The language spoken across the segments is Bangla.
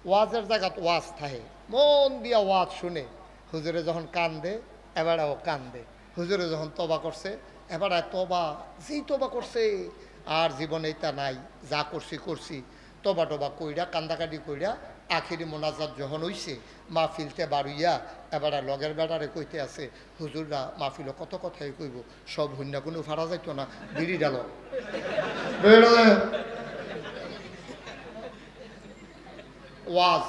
ওয়াজের জায়গাত ওয়াজ থাকে, মন দিয়া ওয়াজ শুনে হুজুরে যখন কান্দে এবারেও কান্দে, হুজুরে যখন তবা করছে এবারে তবা, যেই তবা করছে আর জীবনে এটা নাই, যা করছি করছি, তবা টবা কইরা কান্দাকাটি কইরা আখিরি মোনাজাত যখন হইছে মাহফিলতে বাড়ুইয়া এবারে লগের বেড়ারে কইতে আছে, হুজুররা মাহফিল কত কথাই কইব, সব হইনা কোনো ফাড়া যাইতো না, বিড়ি ডাল ওয়াজ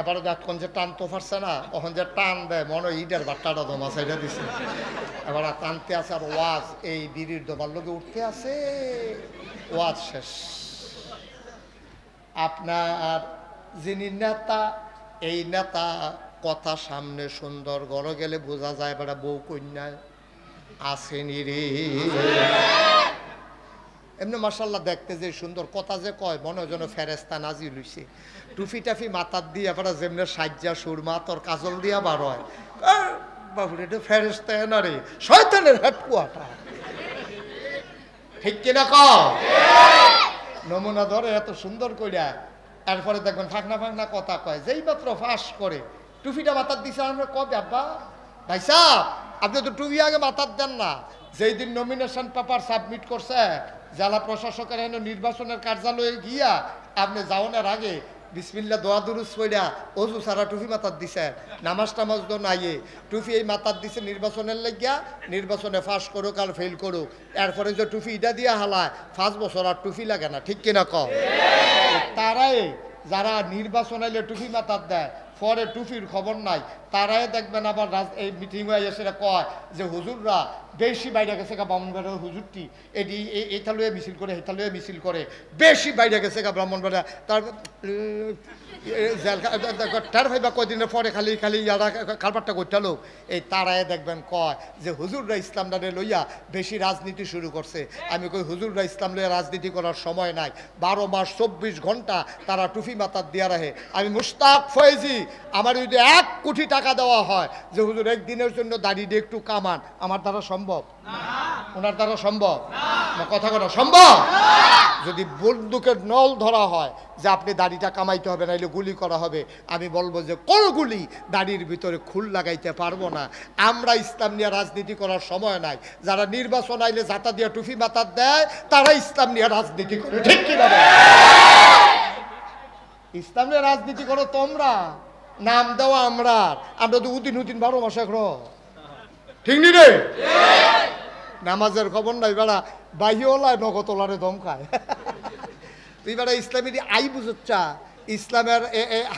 এবারে যখন যে টানতে পারছে না, তখন যে টান দেয় মনে হয় ইটার বাট্টাটা দমা সাইডা দিছে, এবার টানতে আছে আর ওয়াজ এই বিড়ির দমার লোকে উঠতে আছে, ওয়াজ শেষ। আপনার যিনি নেতা, এই নেতা কথা সামনে সুন্দর, ঘরে গেলে বোঝা যায় এবার বউ কন্যায় আসেনি রে। এমনি মাশাআল্লাহ দেখতে যে সুন্দর, কথা যে কয় মনে হয় যেন ফেরেস্তা নাজিল হইছে, টুফি টাফি মাথার দিয়ে এবার যেমনি সাজ্জা সুরমা তোর কাজল দিয়া বার হয়, বাবুরে এটা ফেরেস্তা না রে, শয়তানের হেডকুয়াটা, ঠিক কিনা ক নমুনা ধরে এত সুন্দর কইরা, এরপরে দেখবেন ফাঁকনা ফাঁকনা কথা কয়, যেই মাত্র ফাঁস করে টুফিটা মাথার দিছে আমরা কবে আব্বা ভাই সাহ আপনি তো টুপি আগে মাথার দেন না, যেই দিন নমিনেশন পেপার সাবমিট করছে জেলা প্রশাসকের এনে নির্বাচনের কার্যালয়ে গিয়া আপনি যাওয়ার আগে বিসমিল্লাহ দোয়া দুরুজ পড়া অজু সারা টুপি মাথার দিছে, নামাজ টামাজ তো নাইয়ে টুপি এই মাথার দিছে নির্বাচনের লাগিয়া, নির্বাচনে ফাঁস করুক আর ফেল করুক, এরপরে যে টুপি এটা দিয়া হালায় 5 বছর আর টুপি লাগে না, ঠিক কিনা ক তারাই যারা নির্বাচন আইলে টুপি মাথার দেয় পরে টুপির খবর নাই, তারাই দেখবেন আবার এই মিটিং হয়ে এসে কয় যে হুজুররা বেশি বাইরে গেছে গা, ব্রাহ্মণবাড়িয়া হুজুরটি এটি এটা লয়ে মিছিল করে এটা লয়ে মিছিল করে, বেশি বাইরে গেছে গা ব্রাহ্মণবাড়িয়া, তার তার ভাইবা কয়দিনের পরে খালি খালি ইয়ারা কারবারটা করতে লোক, এই তারাই দেখবেন কয় যে হুজুররা ইসলামটারে লইয়া বেশি রাজনীতি শুরু করছে। আমি কই হুজুররা ইসলাম লইয়া রাজনীতি করার সময় নাই, 12 মাস 24 ঘন্টা তারা টুপি মাথার দিয়া রাখে। আমি মুশতাক ফয়েজি, আমার যদি 1 কোটি টাকা দেওয়া হয় যে হুজুর একদিনের জন্য দাড়িটা একটু কামান, আমার দ্বারা সম্ভব না, ওনার দ্বারা সম্ভব না, কথা কথা সম্ভব। যদি বন্দুকের নল ধরা হয় যে আপনি দাড়িটা কামাইতে হবে নাইলে গুলি করা হবে, আমি বলবো যে কোন গুলি দাড়ির ভিতরে খুল লাগাইতে পারবো না। আমরা ইসলাম নিয়ে রাজনীতি করার সময় নাই, যারা নির্বাচন আইলে জাতা দিয়ে টুপি মাথার দেয় তারা ইসলাম নিয়ে রাজনীতি করে, ঠিক কিনা? ইসলাম নিয়ে রাজনীতি করো তোমরা, নাম দেওয়া আমরা, আমরা তো উদিন 12 মাস একর, ঠিক নি রে? নামাজের খবর নাই বেড়া, বাহিওলায় নগতলারে দম খায়। তুই বেড়া ইসলামের আই বুঝচ্ছা, ইসলামের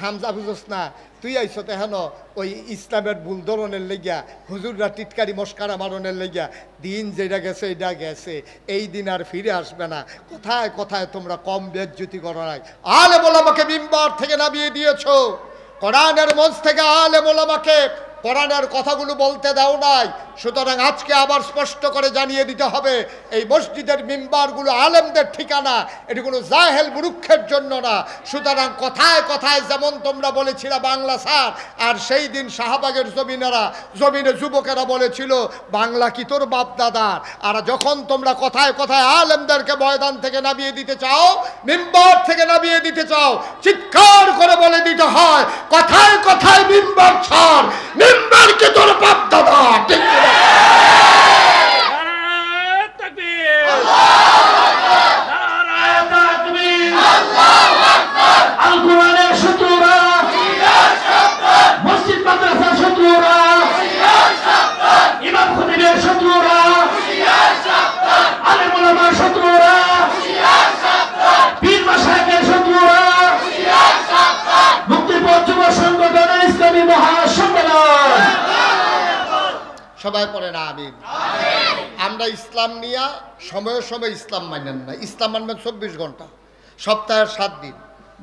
হামজা বুঝস না, তুই আইস তো হেন ওই ইসলামের ভুল ধরনের লেগিয়া হুজুররা টিটকারি মস্কারা মারণের লেগিয়া, দিন যেটা গেছে এটা গেছে, এই দিন আর ফিরে আসবে না। কোথায় কোথায় তোমরা কম বেজ্জতি করো নাই, আলেম ওলামাকে মিম্বার থেকে নামিয়ে দিয়েছো, কোরআনের মঞ্চ থেকে আলেম ওলামাকে কোরআনের কথাগুলো বলতে দাও নাই। সুতরাং আজকে আবার স্পষ্ট করে জানিয়ে দিতে হবে, এই মসজিদের মিম্বারগুলো আলেমদের ঠিকানা, এটি কোনো জাহেল মুরুক্ষের জন্য না। সুতরাং কথায় কথায় যেমন তোমরা বলেছিলে বাংলা স্যার, আর সেই দিন শাহবাগের জমিনে যুবকেরা বলেছিল বাংলা কি তোর বাপ দাদার, আর যখন তোমরা কথায় কথায় আলেমদেরকে ময়দান থেকে নামিয়ে দিতে চাও, মিম্বার থেকে নামিয়ে দিতে চাও, চিৎকার করে বলে দিতে হয় কথায় কথায় মিম্বার ছাড়, মিম্বার কি তোর বাপ দাদা, ঠিক না? সবাই পড়ে না আমিন। আমরা ইসলাম নিয়া সময়ে সময় ইসলাম মানেন না। ইসলাম মানবেন 24 ঘন্টা, সপ্তাহের 7 দিন,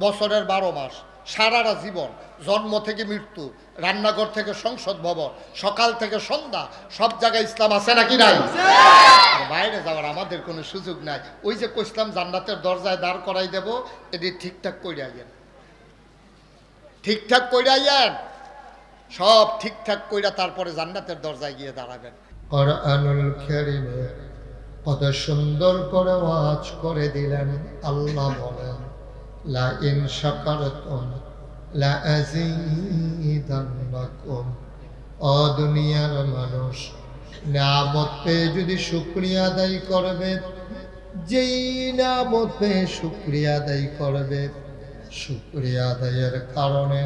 বছরের 12 মাস, সারাটা জীবন, জন্ম থেকে মৃত্যু, রান্নাঘর থেকে সংসদ ভবন, সকাল থেকে সন্ধ্যা, সব জায়গায় ইসলাম আছে নাকি নাই? বাইরে যাওয়ার আমাদের কোনো সুযোগ নাই। ওই যে কইসলাম জান্নাতের দরজায় দাঁড় করাই দেব, এটি ঠিকঠাক করে আইয়েন, ঠিকঠাক করে আইয়েন, সব ঠিকঠাক কইরা তারপরে জান্নাতের দরজায় গিয়ে দাঁড়াবেন। কোরআনুল কারীমে কত সুন্দর করে ওয়াজ করে দিলেন। আল্লাহ বলেন লা ইন শাকারতুম লাআযীদান্নাকুম। ও দুনিয়ার মানুষ, নিয়ামত পেয়ে যদি শুকরিয়া আদায় করবে, যেই নিয়ামত পেয়ে শুকরিয়া আদায় করবে, শুকরিয়া আদায়ের কারণে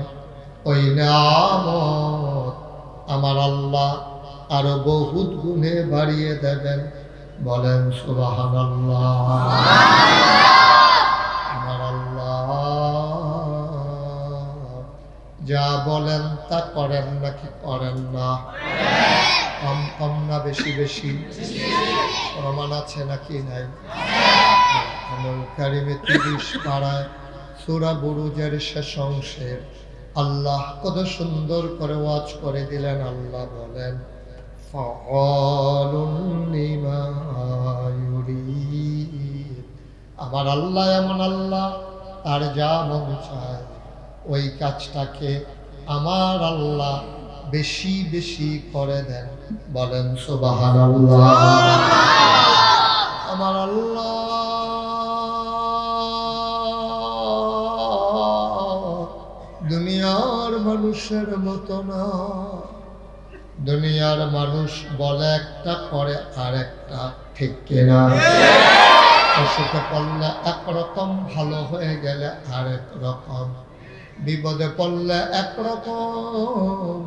ওই নিয়ামত আমার আল্লাহ আরো বহুত গুণে বাড়িয়ে দেবেন। বলেন সুবহানাল্লাহ। আমার আল্লাহ যা বলেন তা করেন নাকি করেন না? কম কম না বেশি বেশি? প্রমাণ আছে নাকি নাই? আমল কারিমে 30 পারায় সূরা বুরুজের শেষ অংশে আল্লাহ কত সুন্দর করে ওয়াজ করে দিলেন। আল্লাহ বলেন ফাআলুন লিমা ইউরিদ। আমার আল্লাহ এমন আল্লাহ, তার যা মন চায় ওই কাজটাকে আমার আল্লাহ বেশি বেশি করে দেন। বলেন সুবহানাল্লাহ। আমার আল্লাহ দুনিয়ার মানুষের মতো না। দুনিয়ার মানুষ বলে একটা করে আরেকটা, ঠিক কিনা? অসুখে পড়লে একরকম, ভালো হয়ে গেলে আরেক রকম, বিপদে পড়লে একরকম,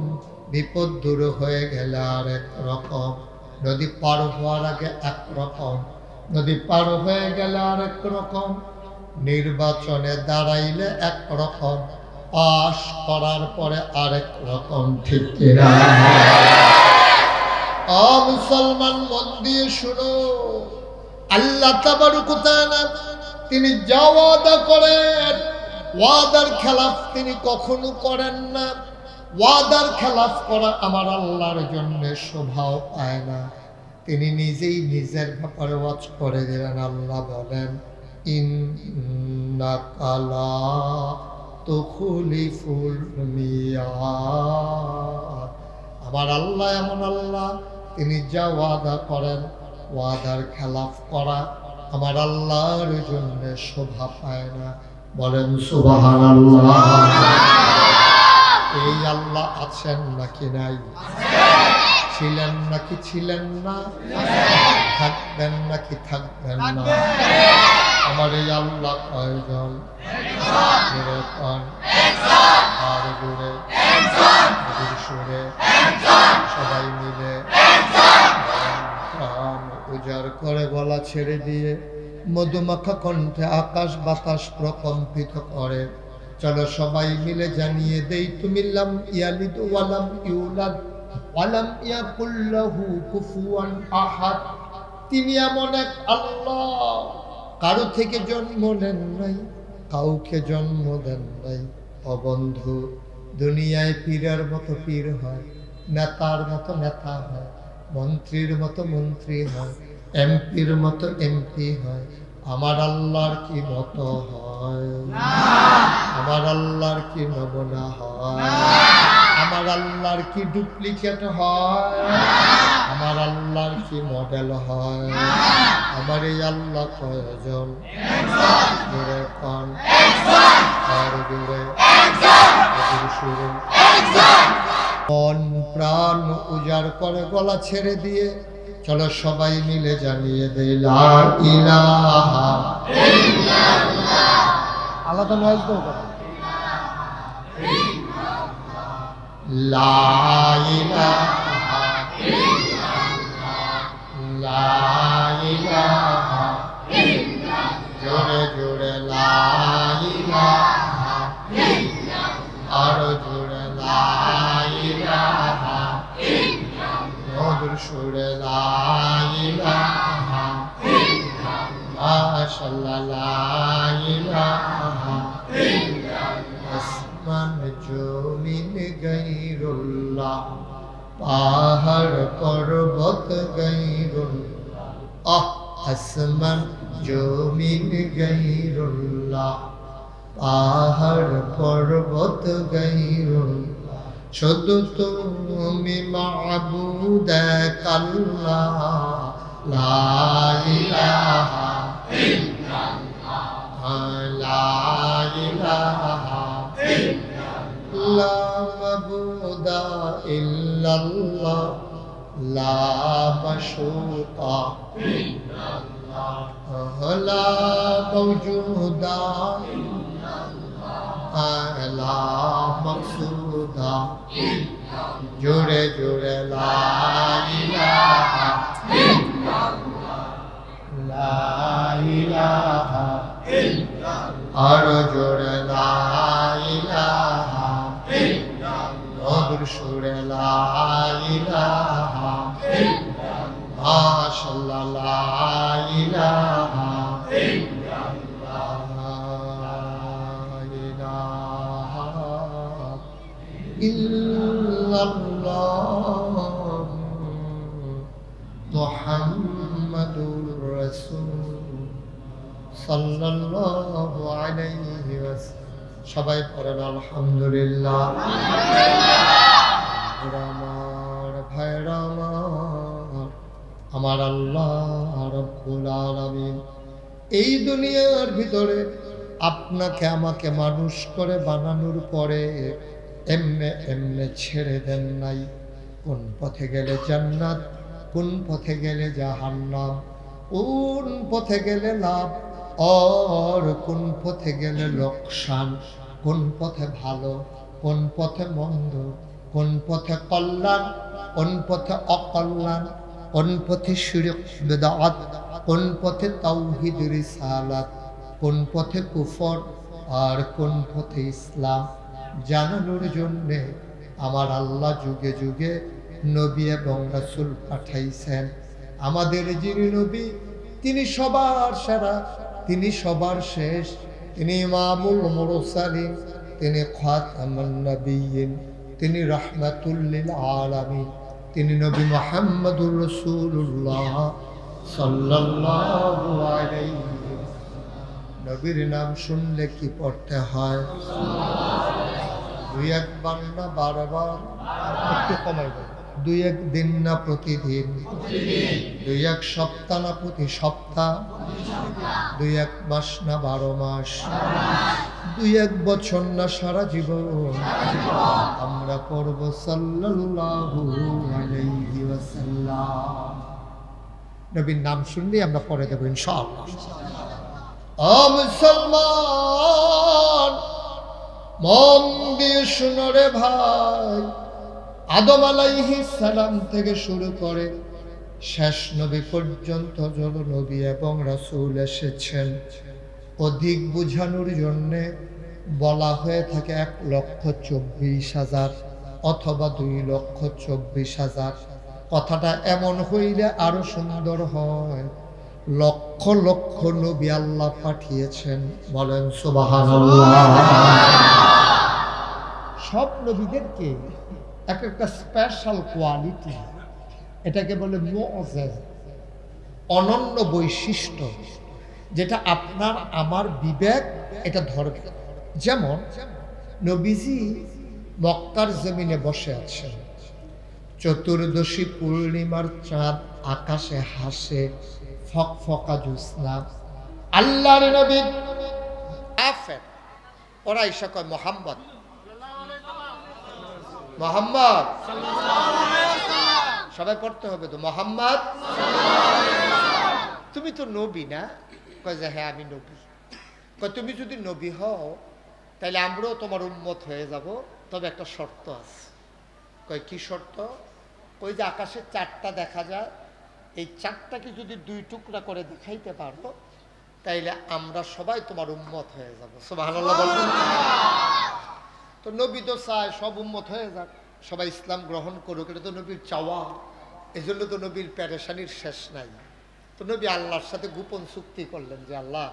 বিপদ দূর হয়ে গেলে আরেক রকম, নদী পার হওয়ার আগে একরকম, নদী পার হয়ে গেলে আরেক রকম, নির্বাচনে দাঁড়াইলে একরকম, পাস করার পরে আরেক রকম, ঠিক কিনা? মুসলমান মন দিয়ে শুনো, আল্লাহ তাবারক ওয়া তাআলা তিনি যা ওয়াদা করেন, ওয়াদার খেলাফ তিনি কখনো করেন না। ওয়াদার খেলাফ করা আমার আল্লাহর জন্য শোভাও পায় না। তিনি নিজেই নিজের ব্যাপারে ওয়াজ করে দিলেন। আল্লাহ বলেন ইন্নাকা লা তুখলিফুল মিয়াদ। আমার আল্লাহ এমন আল্লাহ, তিনি যা ওয়াদা করেন, ওয়াদার খেলাফ করা আমার আল্লাহর জন্য শোভা পায় না। বলেন সুবহানাল্লাহ। এই আল্লাহ আছেন নাকি নাই? ছিলেন নাকি ছিলেন না? থাকবেন নাকি থাকবেন না? আমার এই আল্লাহ কয়জন? আর জুড়ে সুরে সবাই মিলে উজাড় করে গলা ছেড়ে দিয়ে মধুমাখা কণ্ঠে আকাশ বাতাস প্রকম্পিত করে। চলো সবাই মিলে জানিয়ে দেই, তুমি লাম ইয়ালিদ ওয়ালাম ইউলাদ ওয়ালাম ইয়াকুল লাহু কুফুয়ান আহাদ। তিনি এমন এক আল্লাহ, কারো থেকে জন্ম নেন নাই, কাউকে জন্ম দেন নাই। ও বন্ধু, দুনিয়ায় পীরের মতো পীর হয়, নেতার মতো নেতা হয়, মন্ত্রীর মতো মন্ত্রী হয়, এমপির মতো এমপি হয়। আমার আল্লাহর কি মতো হয়? আমার আল্লাহর কি নমুনা হয়? আমার আল্লাহর কি ডুপ্লিকেট হয়? আমার আল্লাহর কি মডেল হয়? আমার এই আল্লাহ কয়জন? জোরে কোন? আর জোরে সুরে মন প্রাণ উজাড় করে গলা ছেড়ে দিয়ে চলো সবাই মিলে জানিয়ে দেই লা ইলাহা ইল্লাল্লাহ। আলাদা নয় তো, লা ইলাহা ইল্লাল্লাহ, লা ইলাহা ইল্লাল্লাহ। জোরে জোরে লা ইলাহা ইল্লাল্লাহ, আরো জোরে লা ইলাহা ইল্লাল্লাহ, মধুর সুরে লা ইলাহা ইল্লাল্লাহ, মাশাআল্লাহ লা ইলাহা ইল্লাল্লাহ। আসমান জমিন গায়রুল্লাহ, পাহাড় পর্বত গায়রুল্লাহ। আসমান জমিন গায়রুল্লাহ, পাহাড় পর্বত গায়রুল্লাহ। শুধু তুমি মাবুদ এক আল্লাহ, লা ইলাহা ইল্লাল্লাহ, লা ইলাহা ইল্লাল্লাহ। লা মাবুদা ইল্লাল্লাহ লা মাশুকা ইল্লাল্লাহ লা মাওজুদা লা মাকসুদা জোরে জোরে লা ইলাহা ইল্লাল্লাহ লা ইলাহা ইল্লাল্লাহ আর জোরে লা ইলাহা ইল্লাল্লাহ মধুর সুরে লা ইলাহা ইল্লাল্লাহ মাশাআল্লাহ লা ইলাহা ইল্লাল্লাহ ইল্লাল্লাহ মুহাম্মাদুর রাসূল সাল্লাল্লাহু আলাইহি ওয়াসাল্লাম। সবাই পড়েন আলহামদুলিল্লাহ। আমার ভাইরা আমার আল্লাহ রাব্বুল আলামিন এই দুনিয়ার ভিতরে আপনাকে আমাকে মানুষ করে বানানোর পরে এমনে এমনে ছেড়ে দেন নাই। কোন পথে গেলে জান্নাত, কোন পথে গেলে জাহান্নাম, কোন পথে গেলে লাভ আর কোন পথে গেলে লোকসান, কোন পথে ভালো, কোন পথে মন্দ, কোন পথে কল্যাণ, কোন পথে অকল্যাণ, কোন পথে শিরক বিদআত, কোন পথে তাওহীদ রিসালাত, কোন পথে কুফর আর কোন পথে ইসলাম জানানোর জন্যে আমার আল্লাহ যুগে যুগে নবী এবং রাসূল পাঠাইছেন। আমাদের যিনি নবী তিনি সবার সেরা, তিনি সবার শেষ, তিনি ইমামুল মুরসালিন, তিনি খাতামুন নবিয়্যিন, তিনি রাহমাতুল লিল আলামিন, তিনি নবী মুহাম্মদুর রাসূলুল্লাহ সাল্লাল্লাহু আলাইহি ওয়াসাল্লাম। নবীর নাম শুনলে কি পড়তে হয়? দুই একবার না বারবার? একটু কমাই দেয়। দুই এক দিন না প্রতিদিন? দুই এক সপ্তাহ না প্রতি সপ্তাহ? দুই এক মাস না 12 মাস? দুই এক বছর না সারা জীবন? আমরা পড়ব সাল্লাল্লাহু আলাইহি ওয়াসাল্লাম। নবীর নাম শুনলেই আমরা পড়ে দেব ইনশাআল্লাহ। মুসলমান মন দিয়ে শুনো রে ভাই, আদম আলাইহিস সালাম থেকে শুরু করে শেষ নবী পর্যন্ত যত নবী এবং রাসূল এসেছেন অধিক বুঝানোর জন্যে বলা হয়ে থাকে 1,24,000 অথবা 2,24,000। কথাটা এমন হইলে আরো সুন্দর হয়, লক্ষ লক্ষ নবী আল্লাহ পাঠিয়েছেন। বলেন সুবহানাল্লাহ। সব নবীদেরকে এক একটা স্পেশাল কোয়ালিটি, এটাকে বলে মুআজ্জাজা, অনন্য বৈশিষ্ট্য, যেটা আপনার আমার বিবেক এটা ধরবে। যেমন নবীজি মক্কার জমিনে বসে আছেন, চতুর্দশী পূর্ণিমার চাঁদ আকাশে হাসে, ফকফকা জ্যোৎস্না, আল্লাহর নবী আফের ওরা ঈশা কয় মোহাম্মদ মোহাম্মদ, সবাই পড়তে হবে তো মোহাম্মদ, তুমি তো নবী না? কয় যে হ্যাঁ আমি নবী। কয় তুমি যদি নবী হও তাহলে আমরাও তোমার উম্মত হয়ে যাব, তবে একটা শর্ত আছে। কয় কি শর্ত? কই যে আকাশে 4টা দেখা যায়, এই 4টাকে যদি 2 টুকরা করে দেখাইতে পারো তাইলে আমরা সবাই তোমার উম্মত হয়ে যাব। সুবহানাল্লাহ বলবেন। তো নবী তো চায় সব উম্মত হয়ে যাক, সবাই ইসলাম গ্রহণ করুক, এটা তো নবীর চাওয়া। এজন্য তো নবীর পেরেশানির শেষ নাই। তো নবী আল্লাহর সাথে গোপন চুক্তি করলেন যে আল্লাহ,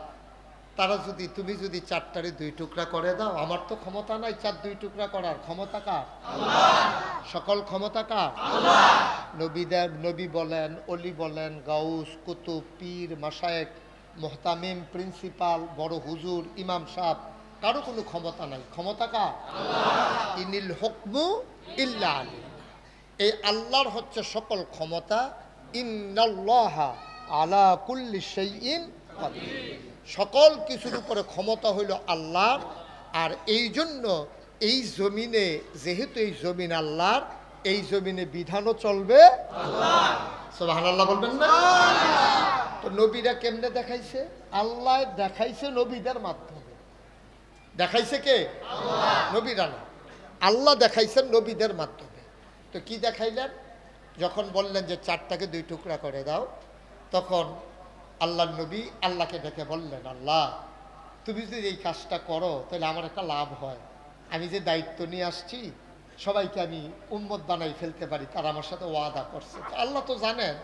তারা যদি তুমি যদি 4টারে 2 টুকরা করে দাও, আমার তো ক্ষমতা নাই 4 2 টুকরা করার। ক্ষমতা কার? আল্লাহ। সকল ক্ষমতা কার? আল্লাহ। নবী বলেন, অলি বলেন, গাউস, কুতুব, পীর, মাশায়েখ, মুহতামিম, প্রিন্সিপাল, বড় হুজুর, ইমাম সাহেব, কারো কোনো ক্ষমতা নাই। ক্ষমতা কার? আল্লাহ। ইনিল হুকমু ইল্লা আলিল্লাহ। এই আল্লাহর হচ্ছে সকল ক্ষমতা। ইন্নাল্লাহা আলা কুল্লি শাইইন কাদির। সকল কিছুর উপরে ক্ষমতা হইল আল্লাহর। আর এই জন্য এই জমিনে যেহেতু এই জমিন আল্লাহর, এই জমিনে বিধানও চলবে আল্লাহ। সুবহানাল্লাহ বলবেন না? তো নবীরা কেমনে দেখাইছে? আল্লাহ দেখাইছে নবীদের মাধ্যমে। দেখাইছে কে? আল্লাহ। নবীরা না, আল্লাহ দেখাইছেন নবীদের মাধ্যমে। তো কি দেখাইলেন? যখন বললেন যে চারটাকে 2 টুকরা করে দাও, তখন আল্লাহ নবী আল্লাহকে ডেকে বললেন, আল্লাহ তুমি যদি এই কাজটা করো তাহলে আমার একটা লাভ হয়। আমি যে দায়িত্ব নিয়ে আসছি সবাইকে আমি উম্মত বানাই ফেলতে পারি, তারা আমার সাথে ওয়াদা করছে। তো আল্লাহ তো জানেন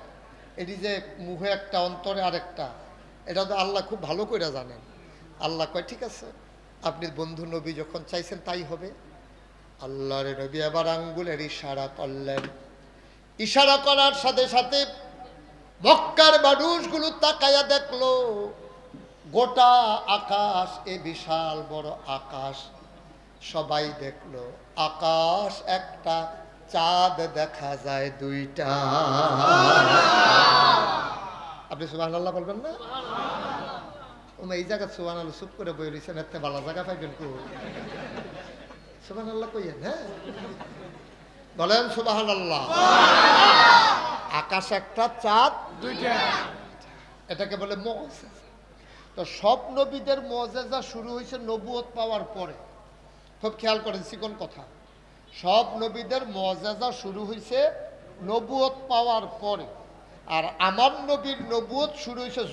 এটি যে মুখে একটা অন্তরে আরেকটা, এটা তো আল্লাহ খুব ভালো করে জানেন। আল্লাহ কয় ঠিক আছে, আপনি বন্ধু নবী যখন চাইছেন তাই হবে। আল্লাহর নবী এবার আঙ্গুলের ইশারা করলেন। ইশারা করার সাথে সাথে মক্কার মানুষগুলো তাকায়া দেখলো গোটা আকাশ, এ বিশাল বড় আকাশ। সবাই দেখলো আকাশ একটা, চাঁদ দেখা যায় 2টা। আপনি সুবহানাল্লাহ বলবেন না? এই জায়গা সুবহানাল্লাহ চুপ করে বই রয়েছেন, এত ভালো জায়গা পাইবেন কো? সুবহানাল্লাহ কইয়েন, হ্যাঁ বলেন সুবহানাল্লাহ। আকাশ একটা, চাঁদ 2টা, এটাকে বলে মুজিজা। তো সব নবীদের মুজিজা শুরু হয়েছে নবুয়ত পাওয়ার পরে। খুব খেয়াল করেন চিকন কথা, সব নবীদের মুজিজা শুরু হয়েছে নবুয়ত পাওয়ার পরে। আর আমার নবীর নবুয়ত শুরু হয়েছে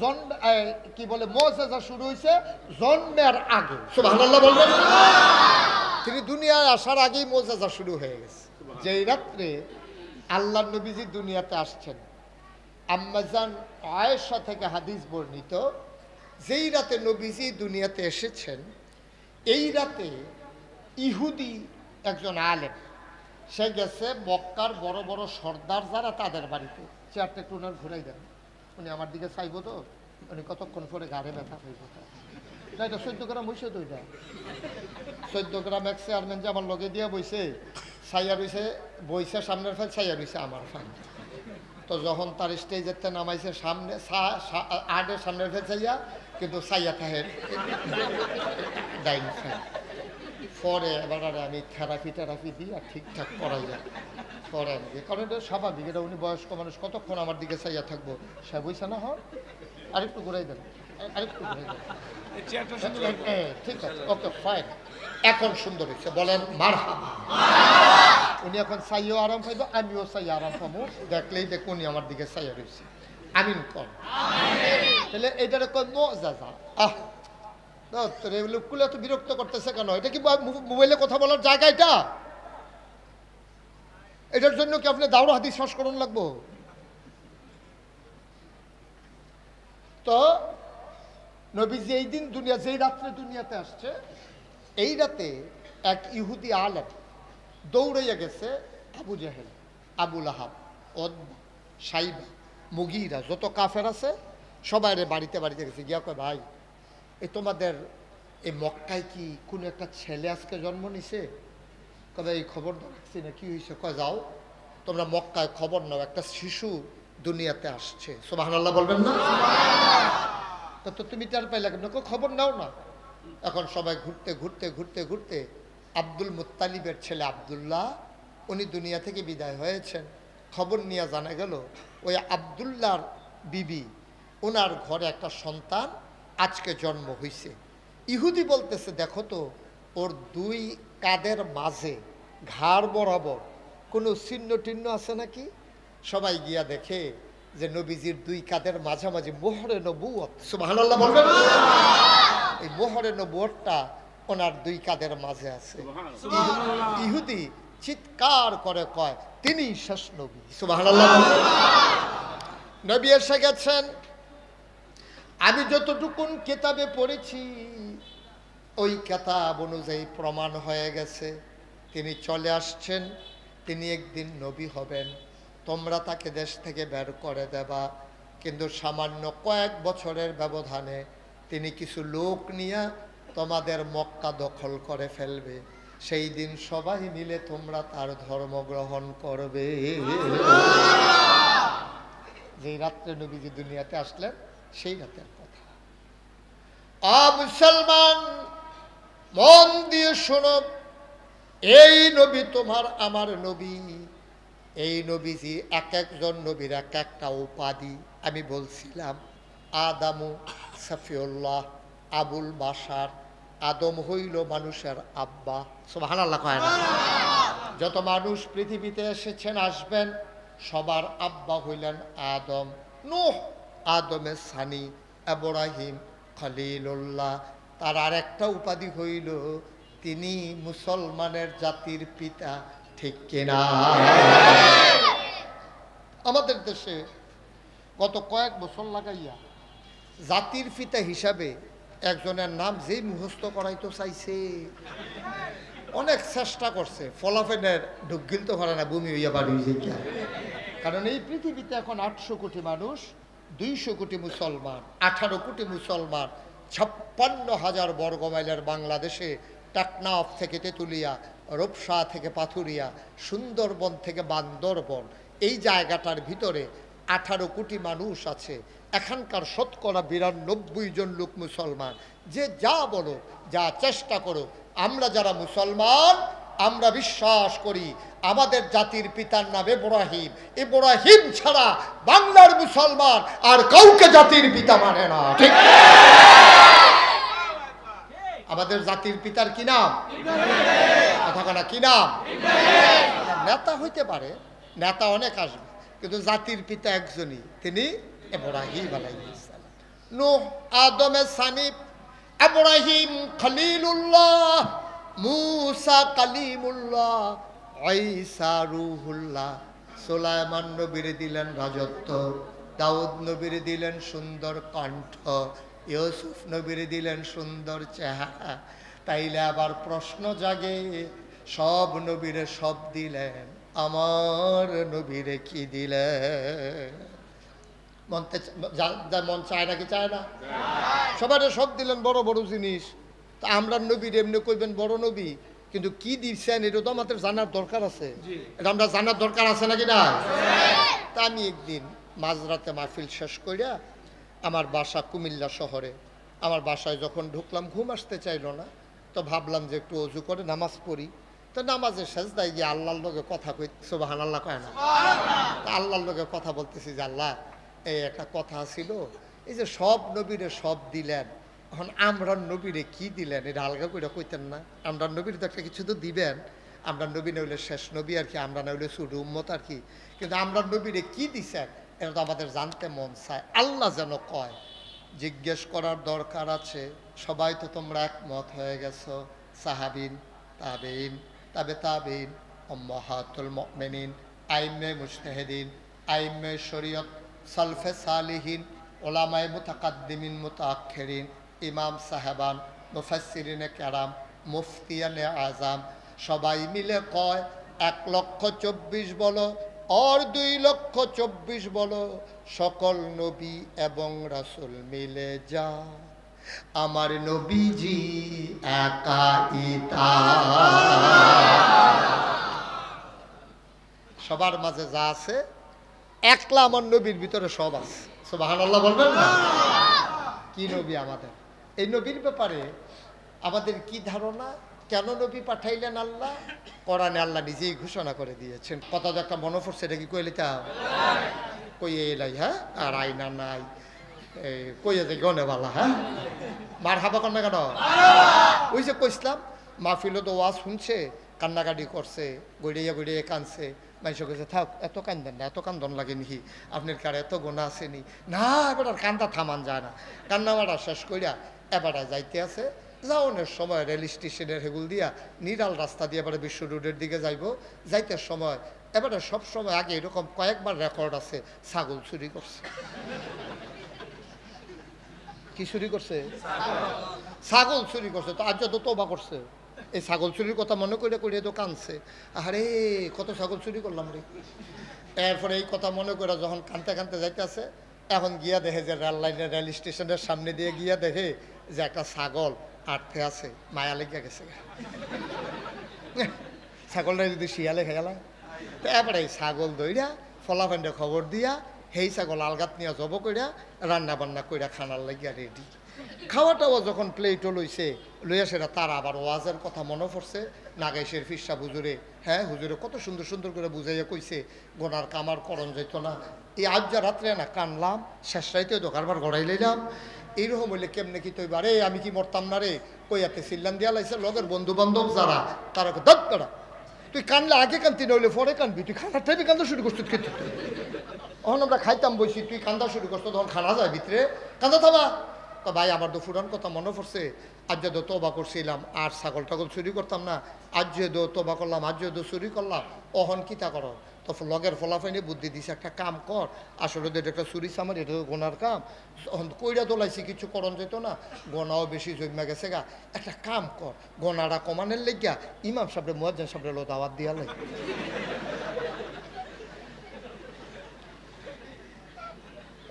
কি বলে মুজিজা শুরু হয়েছে জন্মের আগে। সুবহানাল্লাহ বলবেন? তিনি দুনিয়ায় আসার আগেই মুজিজা শুরু হয়ে গেছে। যেই রাত্রে আল্লাহ নবীজি দুনিয়াতে আসছেন, আম্মাজান আয়েশা থেকে হাদিস বর্ণিত, যেই রাতে নবীজি দুনিয়াতে এসেছেন এই রাতে ইহুদি একজন আলেম, সে গেছে মক্কার বড় বড় সর্দার যারা তাদের বাড়িতে। চেয়ারটা একটু ওনার ঘুরাই দেন, উনি আমার দিকে চাইব তো, উনি কতক্ষণ পরে গাড়ে ব্যথা হইব। না এটা 14 গ্রাম হয়েছে তো, এটা 14 গ্রাম এক চেয়ারম্যান যে আমার লগে দিয়ে বইছে, ছাইয়া রয়েছে বইছে সামনের ফাইল, ছাইয়া রয়েছে আমার ফাইল। তো যখন তার স্টেজের নামাইছে সামনে আটের সামনের ফাইল ছাইয়া, কিন্তু ছাইয়া থাকে ডাইন ফাইল। পরে এবার আমি থেরাপি দিই আর ঠিকঠাক করাই যায় পরে আমাকে, কারণ এটা স্বাভাবিক, এটা উনি বয়স্ক মানুষ, কতক্ষণ আমার দিকে চাইয়া থাকবো। সে বইছে না, হয় আরেকটু ঘুরাই দেন, আরেকটু ঘুরাই দেন, ঠিক আছে, ওকে ফাইন, এখন সুন্দর হয়েছে, বলেন মারহাবা। উনি এখন চাইও আরাম পাইব, আমিও চাই আরাম পাবো। দেখলেই দেখো উনি আমার দিকে চাইয়া রয়েছে, আমিন কর। তাহলে এটার মুজিজা। লোকগুলো এত বিরক্ত করতেছে কেন? এটা কি মোবাইলে কথা বলার জায়গা? এটার জন্য কি আপনি দাওরা হাদিস সংস্করণ লাগবো? তো নবীজি এই দিন যেই রাত্রে দুনিয়াতে আসছে, এই রাতে এক ইহুদি আলেম দৌড়াইয়া গেছে আবু জাহেল, আবু লাহাব, উতবা, সাইবা, মুগীরা, যত কাফের আছে সবাই বাড়িতে বাড়িতে গেছে। গিয়া কয়, ভাই এই তোমাদের এই মক্কায় কি কোনো একটা ছেলে আজকে জন্ম নিছে? কবে এই খবর রাখছি না, কি হয়েছে? কয় যাও তোমরা মক্কায় খবর নাও, একটা শিশু দুনিয়াতে আসছে। সুবহানাল্লাহ বলবেন না? তো তুমি টার পাইলা কেন? খবর নাও না। এখন সবাই ঘুরতে ঘুরতে ঘুরতে ঘুরতে আব্দুল মুত্তালিবের ছেলে আব্দুল্লাহ, উনি দুনিয়া থেকে বিদায় হয়েছেন। খবর নিয়ে জানা গেল ওই আব্দুল্লাহর বিবি, ওনার ঘরে একটা সন্তান আজকে জন্ম হয়েছে। ইহুদি বলতেছে, দেখো তো ওর 2 কাঁধের মাঝে ঘাড় বরাবর কোনো চিহ্ন টিহ্ন আছে নাকি? সবাই গিয়া দেখে যে নবীজির 2 কাঁধের মাঝামাঝি মোহরে নবুয়ত। সুবহানাল্লাহ বলবেন? এই মোহরে নবুয়তটা ওনার 2 কাঁধের মাঝে আছে। ইহুদি চিৎকার করে কয়, তিনি শেষ নবী। সুবহানাল্লাহ। নবী এসে গেছেন। আমি যতটুকুন কিতাবে পড়েছি ওই কিতাব অনুযায়ী প্রমাণ হয়ে গেছে তিনি চলে আসছেন, তিনি একদিন নবী হবেন। তোমরা তাকে দেশ থেকে বের করে দেবা, কিন্তু সামান্য কয়েক বছরের ব্যবধানে তিনি কিছু লোক নিয়ে তোমাদের মক্কা দখল করে ফেলবে। সেই দিন সবাই মিলে তোমরা তার ধর্ম গ্রহণ করবে। যেই রাত্রে নবীজি দুনিয়াতে আসলেন সেই রাতের কথা। মুসলমান মন দিয়ে শোনো, এই নবী তোমার আমার নবী। এই নবীজি এক একজন নবীর এক একটা উপাধি। আমি বলছিলাম আদামু সাফিউল্লাহ আবুল বাশার, আদম হইল মানুষের আব্বা। সুবহানাল্লাহ কয় না? যত মানুষ পৃথিবীতে এসেছেন আসবেন সবার আব্বা হইলেন আদম। নূহ আদমের সানি, ইব্রাহিম খলিলুল্লাহ। তার আর একটা উপাধি হইল তিনি মুসলমানের জাতির পিতা। ঠিক কিনা? আমাদের দেশে গত কয়েক বছর লাগাইয়া জাতির পিতা হিসাবে একজনের নাম যেই মুখস্থ করাইতে চাইছে, অনেক চেষ্টা করছে, ফলাফলের ঢুকিল তো পারে না, ভূমি হইয়া বাড়ি হয়েছে। কারণ এই পৃথিবীতে এখন 800 কোটি মানুষ, 200 কোটি মুসলমান, 18 কোটি মুসলমান, 56,000 বর্গ মাইলের বাংলাদেশে টেকনাফ থেকে তেঁতুলিয়া, রূপসা থেকে পাথুরিয়া, সুন্দরবন থেকে বান্দরবন, এই জায়গাটার ভিতরে 18 কোটি মানুষ আছে। এখানকার শতকরা 92 জন লোক মুসলমান। যে যা বলো, যা চেষ্টা করো, আমরা যারা মুসলমান আমরা বিশ্বাস করি আমাদের জাতির পিতার নাম ইব্রাহিম। ইব্রাহিম ছাড়া বাংলার মুসলমান আর কাউকে জাতির পিতা মানে না। ঠিক? আমাদের জাতির পিতার কি নাম? কথা বলা কি নাম? নেতা হইতে পারে, নেতা অনেক আসবে, কিন্তু জাতির পিতা একজনই, তিনি ইব্রাহিম আলাইহিস সালাম। নূহ আদমের সানি, ইব্রাহিম খলিলুল্লাহ, মুসা কালিমুল্লাহ, ঈসা রূহুল্লাহ। সুলাইমান নবীরে দিলেন রাজত্ব, দাউদ নবীরে দিলেন সুন্দর কণ্ঠ, ইউসুফ নবীরে দিলেন সুন্দর চেহারা। তাইলে আবার প্রশ্ন জাগে, সব নবীরে সব দিলেন, আমার নবীরে কি দিলেন? মন চায় নাকি চায় না? সবার সব দিলেন, বড় বড় জিনিস। তা আমরা নবীর এমনি কইবেন বড় নবী, কিন্তু কি দিচ্ছেন এটা তো আমাদের জানার দরকার আছে। এটা আমরা জানার দরকার আছে নাকি না? তা আমি একদিন মাঝরাতে মাহফিল শেষ করিয়া আমার বাসা কুমিল্লা শহরে, আমার বাসায় যখন ঢুকলাম ঘুম আসতে চাইল না, তো ভাবলাম যে একটু অজু করে নামাজ পড়ি। তো নামাজের সেজদায় গিয়ে আল্লাহর লগে কথা কই, সুবহানাল্লাহ কয় না? তা আল্লাহর লগে কথা বলতেছি যে আল্লাহ, এই একটা কথা ছিল, এই যে সব নবীরে সব দিলেন, এখন আমরা নবীরে কি দিলেন এটা আলগা করে কইতেন না? আমরা নবীর তো একটা কিছু তো দিবেন। আমরা নবী না হইলে শেষ নবী আর কি, আমরা না হইলে ছোট উম্মত আর কি, কিন্তু আমরা নবীরে কি দিছেন এটা তো আমাদের জানতে মন চায়। আল্লাহ যেন কয় জিজ্ঞেস করার দরকার আছে। সবাই তো তোমরা একমত হয়ে গেছো, সাহাবিন, তাবেইন, তাবে তাবেইন, উম্মাহাতুল মুমিনিন, আইম্মে মুজতাহিদিন, আইম্মে শরীয়ত, সালফে সালিহিন, ওলামায়ে মুতাকাদ্দিমিন মুতাআখিরিন, ইমাম সাহেবান, মুফাসসিরিনে কেরাম, মুফতিয়ানে আজম, সবাই মিলে কয় 1,24,000 বলো और 2,24,000 বলো, সকল নবী এবং রাসূল মিলে যা আমার নবীজি একাই তা। সবার মাঝে যা আছে একলা আমার নবীর ভিতরে সব আছে। সুবহানাল্লাহ বলবেন না? কি নবী আমাদের? এই নবীর ব্যাপারে আমাদের কি ধারণা? কেন নবী পাঠাইলেন আল্লাহ? কোরআনে আল্লাহ নিজেই ঘোষণা করে দিয়েছেন। কথা তো একটা মনে পড়ছে, এটা কি কইলে তা কইয়ে এলাই? হ্যাঁ, আর আইনা নাই কইয়ে যে গনেওয়ালা। হ্যাঁ, মার হাবা কন্যা কেন? ওই যে কইসলাম মাহফিলে তো ওয়াজ শুনছে, কান্নাকাটি করছে, গড়িয়ে গড়িয়ে কানছে। মানুষ কেছে থাক, এত কান্দেন না, এত কান্দন লাগে নি, আপনার কার এত গোনা আসেনি না? এবার কান্দা থামান যায় না। কান্নামাটা শেষ করিয়া এবারে যাইতে আছে, যাওনের সময় রেল স্টেশনের হেগুল দিয়া নিরাল রাস্তা দিয়ে এবারে বিশ্ব রোডের দিকে যাইব। যাইতে সময় এবারে সব সময় আগে এরকম কয়েকবার রেকর্ড আছে, ছাগল চুরি করছে। কি চুরি করছে? ছাগল চুরি করছে। তো আজ তো তোবা করছে, এই ছাগল চুরির কথা মনে করে করে তো কানছে, আরে কত ছাগল চুরি করলাম রে। এরপরে এই কথা মনে করে যখন কানতে কানতে যাইতে আছে, এখন গিয়া দেখে যে রেল লাইনের রেল স্টেশনের সামনে দিয়ে গিয়া দেখে যে একটা ছাগল আটকে আছে, মায়া লেগে গেছে। ছাগলটা যদি শিয়ালে খেয়ালা, তো এবারে এই ছাগল দইরা ফলাফান্ডে খবর দিয়া সেই ছাগল আলগাত নিয়ে জব কইরা রান্না বান্না কইরা খানার লাগিয়া রেডি। খাওয়াটাও যখন প্লেটও লইছে লইয়া সেটা তার আবার ওয়াজের কথা মনে পড়ছে নাগেশের ফিরসা হুজুরে, হ্যাঁ হুজুরে কত সুন্দর সুন্দর করে বুঝাইয়া কইছে গোনার কামার করণ যাইত না। এই আজ যা রাত্রে না কানলাম, শেষ রাইতে তো কারবার গড়াই লইলাম। এইরকম হইলে কেমনে কি তৈবা রে, আমি কি মরতাম না রে, কইয়াতে সিল্লান দিয়া লাইছে লগের বন্ধু বান্ধব যারা তারা দত করা তুই কানলে আগে কানতি নইলে পরে কানবি, তুই খানার টাইপে কান্দা শুরু করছিস খেতে। তখন আমরা খাইতাম বসি, তুই কান্দা শুরু করছো তখন খানা যায় ভিতরে কান্দা থামা। তো ভাই আমার তো ফুরান কথা মনে পড়ছে, আজ যে তোবা করছিলাম আর ছাগল টাগল চুরি করতাম না, আজ যে তোবা করলাম, আজ যে চুরি করলাম, অহন কিতা করো। তো লগের ফলাফাইনে বুদ্ধি দিছে একটা কাম কর, আসলে এটা একটা চুরি চামার, এটা গোনার কাম, কইরা দোলাইছি কিছু করণ যেত না, গোনাও বেশি জমা গেছে গা, একটা কাম কর গোনাটা কমানের লেগিয়া ইমাম সাহেব মুয়াজ্জিন সাহেব লো দাওয়াত দিয়া লাগে।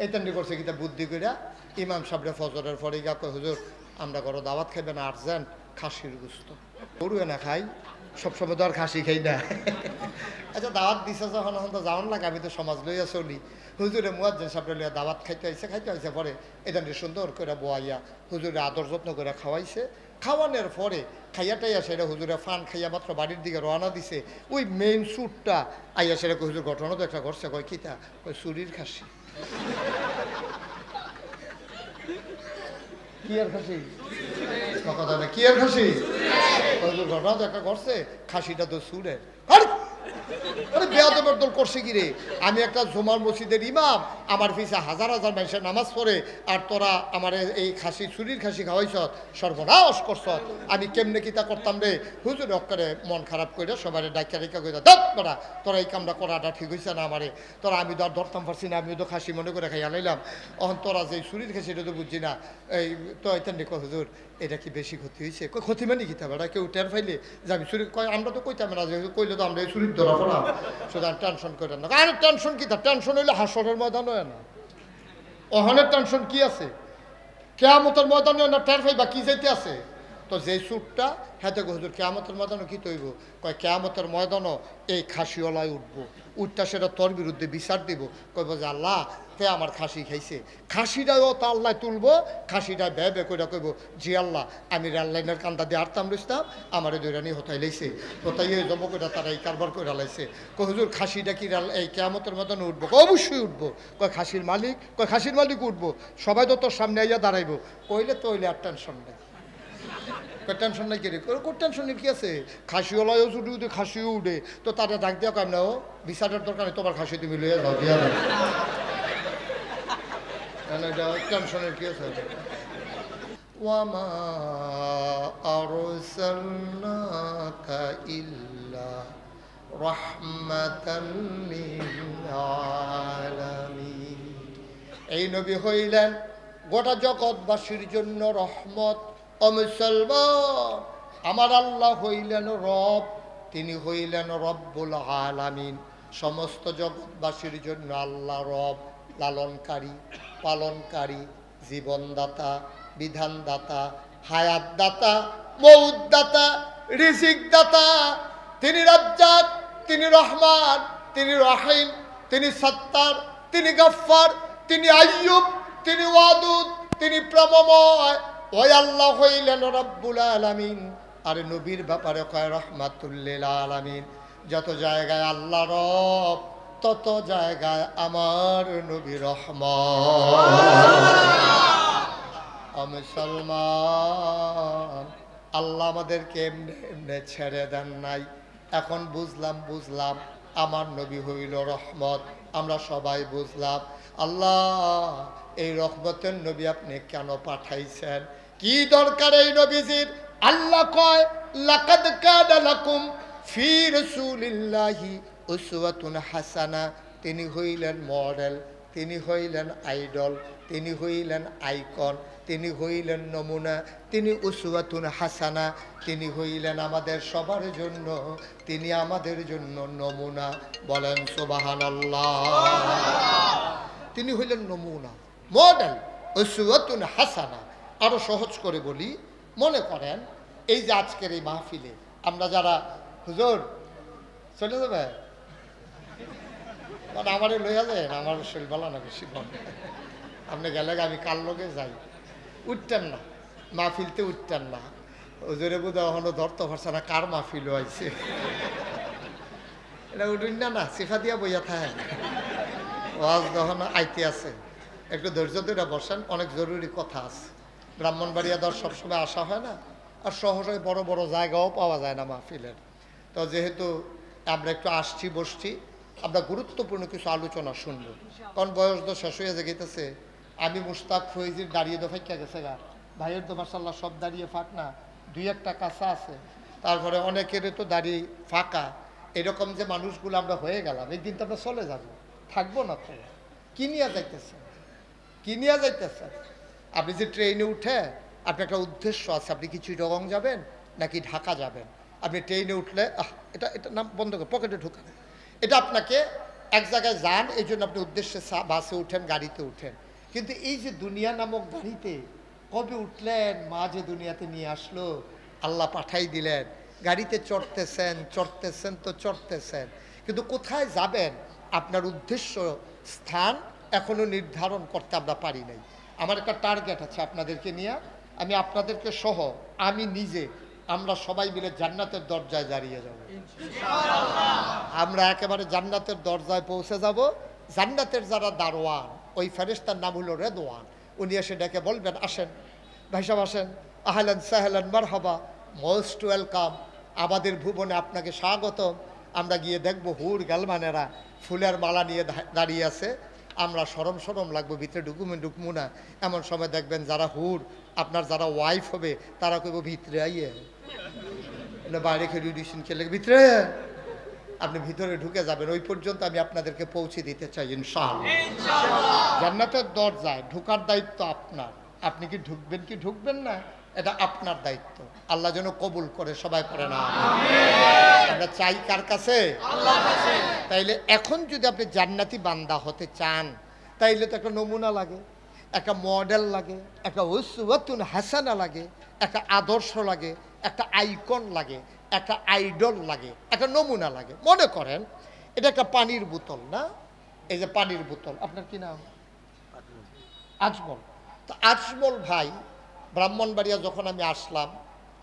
এইটানি করছে কিতা বুদ্ধি কইরা ইমাম সাহেব ফজরের পরে গা কয় হুজুর আমরা ঘরে দাওয়াত খাইবেন আর্জেন্ট খাসির গুস্ত, গরুয়ে না খাই সবসময় তো আর খাসি খাই না। আচ্ছা দাওয়াত দিছে যখন এখন তো যাওয়ান লাগে, আমি তো সমাজ লইয়া চলি। হুজুরে মুয়াজ্জিন সাহেব লইয়া দাওয়াত খাইতে আইছে পরে এটা সুন্দর করে বোয়াইয়া হুজুরে আদর যত্ন করে খাওয়াইছে। খাওয়ানোর পরে খাইয়াটাইয়া সেটা হুজুরে ফান খাইয়া মাত্র বাড়ির দিকে রওনা দিছে, ওই মেইন স্যুটটা আইয়া সেটা হুজুর ঘটনা তো একটা ঘটছে, কয় কিতা, কয় চুরির খাসি। কি আর খাসি কথা না, কি আর খাসি ঘটনা তো একটা ঘটছে, খাসিটা তো সুরে। আরে বেয়াদবের দল করছে কি রে, আমি একটা জুমার মসজিদের ইমাম, আমার পিছে হাজার হাজার মানুষের নামাজ পড়ে, আর তোরা আমার এই খাসি চুরির খাসি খাওয়াইছ, সর্বনাশ করছ, আমি কেমনে কিতা করতাম রে। হুজুর অক্কারে মন খারাপ করে সবাই ডাক্তার রেখা করে দেখ করা, তোরা এই কামটা করাটা ঠিক হয়েছে না আমারে, তোরা আমি তো আর ধরতাম পারছি না, আমিও তো খাসি মনে করে খাইয়া লাইলাম, অহন তোরা যে চুরির খাসি এটা তো বুঝছি না। এই তো এটা দেখো হুজুর এটা কি বেশি ক্ষতি হয়েছে, ক্ষতি মানে কিতা বেড়া কেউ টের ফাইলে যে আমি চুরি কয়, আমরা তো কইতাম না, যে কইলে তো আমরা এই চুরির ধরা পড়াম, সুতরাং টেনশন করেন না। আরে টেনশন কি, টেনশন হইলে হাসরের ময়দান হয় না, অহনের টেনশন কি আছে, কিয়ামতের ময়দানে না টের পাইবা কি যাইতে আছে। তো যে সুরটা হ্যাঁ দেখো হুজুর কিয়ামতের ময়দানও কি তৈব, কয় কিয়ামতের ময়দানও এই খাসিওয়ালায় উঠবো, উঠটা সেটা তোর বিরুদ্ধে বিচার দিব, কইব যে আল্লাহ তে আমার খাসি খাইছে, খাসিটাও তো আল্লাহ তুলবো, খাসিটা বে কইরা কইব জি আল্লাহ আমি রেল লাইনের কান্দা দিয়ে আরতাম রইতাম, আমার দৈরানি হতাই লাইছে, হতাই জব কইরা তারা এই কারবার কইরা লাইছে। কই হুজুর খাসিটা কি এই কিয়ামতের ময়দানে উঠবো, অবশ্যই উঠবো। কয় খাসির মালিক, কয় খাসির মালিক উঠবো, সবাই তো তোর সামনে আইয়া দাঁড়াইবো, কইলে তো হইলে আর টেনশন নেই। টেনশন নাই কি রে, টেনশনের কি আছে, খাসিওয়ালাও যদি উঠে খাসিও উঠে, তো তারা ডাক দেওয়া কেন না, ও বিচারের দরকার নেই, তোমার খাসি তুমি লইয়া যাও দিয়া টেনশনের কি আছে। ওয়ামা আরসালনাকা ইল্লা রাহমাতাল লিল আলামিন, এই নবী হইলেন গোটা জগৎবাসীর জন্য রহমত। ও মুসলমান, আমার আল্লাহ হইলেন রব, তিনি হইলেন রব্বুল আলামিন, সমস্ত জগৎবাসীর জন্য আল্লাহ রব, লালনকারী পালনকারী, জীবনদাতা বিধানদাতা, হায়াতদাতা মউতদাতা, রিজিকদাতা, তিনি রাজ্জাক, তিনি রহমান, তিনি রহিম, তিনি সত্তার, তিনি গফফার, তিনি আইয়ুব, তিনি ওয়াদুদ, তিনি প্রেমময়। ওই আল্লাহ হইলেন রব্বুল আলামিন। আর নবীর ব্যাপারে কয় রহমাতুল লিল আলামিন। যত জায়গায় আল্লাহ রব, তত জায়গায় আমার নবী রহমান। মুসলমান, আল্লাহ আমাদেরকে এমনি এমনি ছেড়ে দেন নাই। এখন বুঝলাম আমার নবী হইল রহমত, আমরা সবাই বুঝলাম। আল্লাহ এই রহমতের নবী আপনি কেন পাঠাইছেন, কি দরকার এই নবীজির? আল্লাহ কয় লাকাদ কানা লাকুম ফি রাসূলিল্লাহি উসওয়াতুন হাসানা। তিনি হইলেন মডেল, তিনি হইলেন আইডল, তিনি হইলেন আইকন, তিনি হইলেন নমুনা, তিনি উসওয়াতুন হাসানা, তিনি হইলেন আমাদের সবার জন্য, তিনি আমাদের জন্য নমুনা। বলেন সুবহানাল্লাহ। তিনি হইলেন নমুনা, মডেল, উসওয়াতুন হাসানা। আরো সহজ করে বলি, মনে করেন এই যে আজকের এই মাহফিলে আমরা যারা, হুজুর চলে যাবে আমারে লইয়া যায়, আমার শরীর ভালো না বেশি, আপনি গেলে আমি কার লগে যাই, উঠতেন না, মাহফিলতে উঠতেন না। ওজোরে বোধ এখনো ধরতে পারছে না কার মাহফিল হয়েছে। এটা উঠুন না, না সিফা দিয়া বইয়া থাকেন। ওয়াজ যখন আইতে আছে একটু ধৈর্য ধরে বসেন, অনেক জরুরি কথা আছে। ব্রাহ্মণবাড়িয়া দর সবসময় আসা হয় না, আর সহজে বড় বড় জায়গাও পাওয়া যায় না মাহফিলের। তো যেহেতু আমরা একটু আসছি বসছি, আমরা গুরুত্বপূর্ণ কিছু আলোচনা শুনবো, কারণ বয়স তো শেষ হয়ে যেতেছে। আমি মুশতাক ফৈজির দাঁড়িয়ে তো ফাঁকা গেছে গা, ভাইয়ের তো মাশাআল্লাহ সব দাঁড়িয়ে ফাঁক না, দুই একটা কাঁচা আছে, তারপরে অনেকের তো দাঁড়িয়ে ফাঁকা। এরকম যে মানুষগুলো আমরা হয়ে গেলাম, একদিন তো আমরা চলে যাব, থাকবো না তো। কি নিয়ে যাইতেছেন, কি নিয়ে যাইতেছেন? আপনি যে ট্রেনে উঠে আপনার একটা উদ্দেশ্য আছে, আপনি কি চিটাগং যাবেন নাকি ঢাকা যাবেন। আপনি ট্রেনে উঠলে এটা এটা নাম বন্ধ করে পকেটে ঢুকান, এটা আপনাকে এক জায়গায় যান, এই জন্য আপনি উদ্দেশ্যে বাসে উঠেন, গাড়িতে উঠেন। কিন্তু এই যে দুনিয়া নামক গাড়িতে কবে উঠলেন, মা যে দুনিয়াতে নিয়ে আসলো, আল্লাহ পাঠাই দিলেন, গাড়িতে চড়তেছেন চড়তেছেন তো চড়তেছেন, কিন্তু কোথায় যাবেন আপনার উদ্দেশ্য স্থান এখনো নির্ধারণ করতে আমরা পারি নাই। আমার একটা টার্গেট আছে আপনাদেরকে নিয়ে, আমি আপনাদেরকে সহ আমি নিজে আমরা সবাই মিলে জান্নাতের দরজায় দাঁড়িয়ে যাব। আমরা একেবারে জান্নাতের দরজায় পৌঁছে যাব। জান্নাতের যারা দারোয়ান, ওই ফেরেশতার নাম হলো রেদওয়ান, উনি এসে ডেকে বলবেন, আসেন ভাই সাহেব আসেন, আহলান সাহলান মারহাবা, মোস্ট ওয়েলকাম, আমাদের ভুবনে আপনাকে স্বাগতম। আমরা গিয়ে দেখবো হুর গালমানেরা ফুলের মালা নিয়ে দাঁড়িয়ে আছে, আমরা সরম সরম লাগবো, ভিতরে ঢুকমু না। এমন সময় দেখবেন যারা হুর, আপনার যারা ওয়াইফ হবে, তারা কইব ভিতরে আইয়ে, বাইরে খেয়ে ডিউশন খেলে ভিতরে, আপনি ভিতরে ঢুকে যাবেন। ওই পর্যন্ত আমি আপনাদেরকে পৌঁছে দিতে চাই ইনশাআল্লাহ। জান্নাতের দরজায় ঢোকার দায়িত্ব আপনার, আপনি কি ঢুকবেন কি ঢুকবেন না এটা আপনার দায়িত্ব। আল্লাহ যেন কবুল করে, সবাই করে না আমরা চাই কার কাছে? আল্লাহর কাছে। তাইলে এখন যদি আপনি জান্নাতি বান্দা হতে চান, তাইলে তো একটা নমুনা লাগে, একটা মডেল লাগে, একটা উসওয়াতুন হাসানা লাগে, একটা আদর্শ লাগে, একটা আইকন লাগে, একটা আইডল লাগে, একটা নমুনা লাগে। মনে করেন এটা একটা পানির বোতল না, এই যে পানির বোতল, আপনার কি নাম? আজমল। তো আজমল ভাই ব্রাহ্মণবাড়িয়া যখন আমি আসলাম,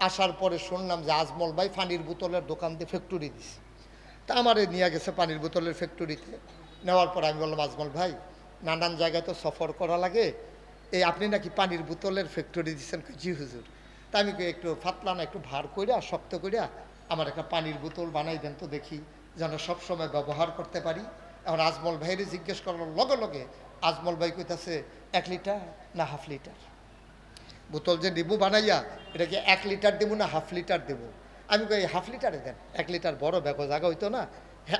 আসার পরে শুনলাম যে আজমল ভাই পানির বোতলের দোকান দিয়ে ফ্যাক্টরি দিছে। তা আমারে নিয়ে গেছে পানির বোতলের ফ্যাক্টরিতে। নেওয়ার পর আমি বললাম, আজমল ভাই নানান জায়গায় তো সফর করা লাগে, এই আপনি নাকি পানির বোতলের ফ্যাক্টরি দিচ্ছেন? জি হুজুর। তা আমি একটু ফাতলা না, একটু ভার কইরা শক্ত কইরা আমার একটা পানির বোতল বানাই দেন তো দেখি, যেন সবসময় ব্যবহার করতে পারি। এখন আজমল ভাইরে জিজ্ঞেস করার লগে লগে আজমল ভাই কইতাছে 1 লিটার না হাফ লিটার। বোতল যে নিবু বানাইয়া, এটা কি 1 লিটার দেবো না হাফ লিটার দেবো? আমি কই হাফ লিটারে দেন, 1 লিটার বড় ব্যাগো জায়গা হইতো না,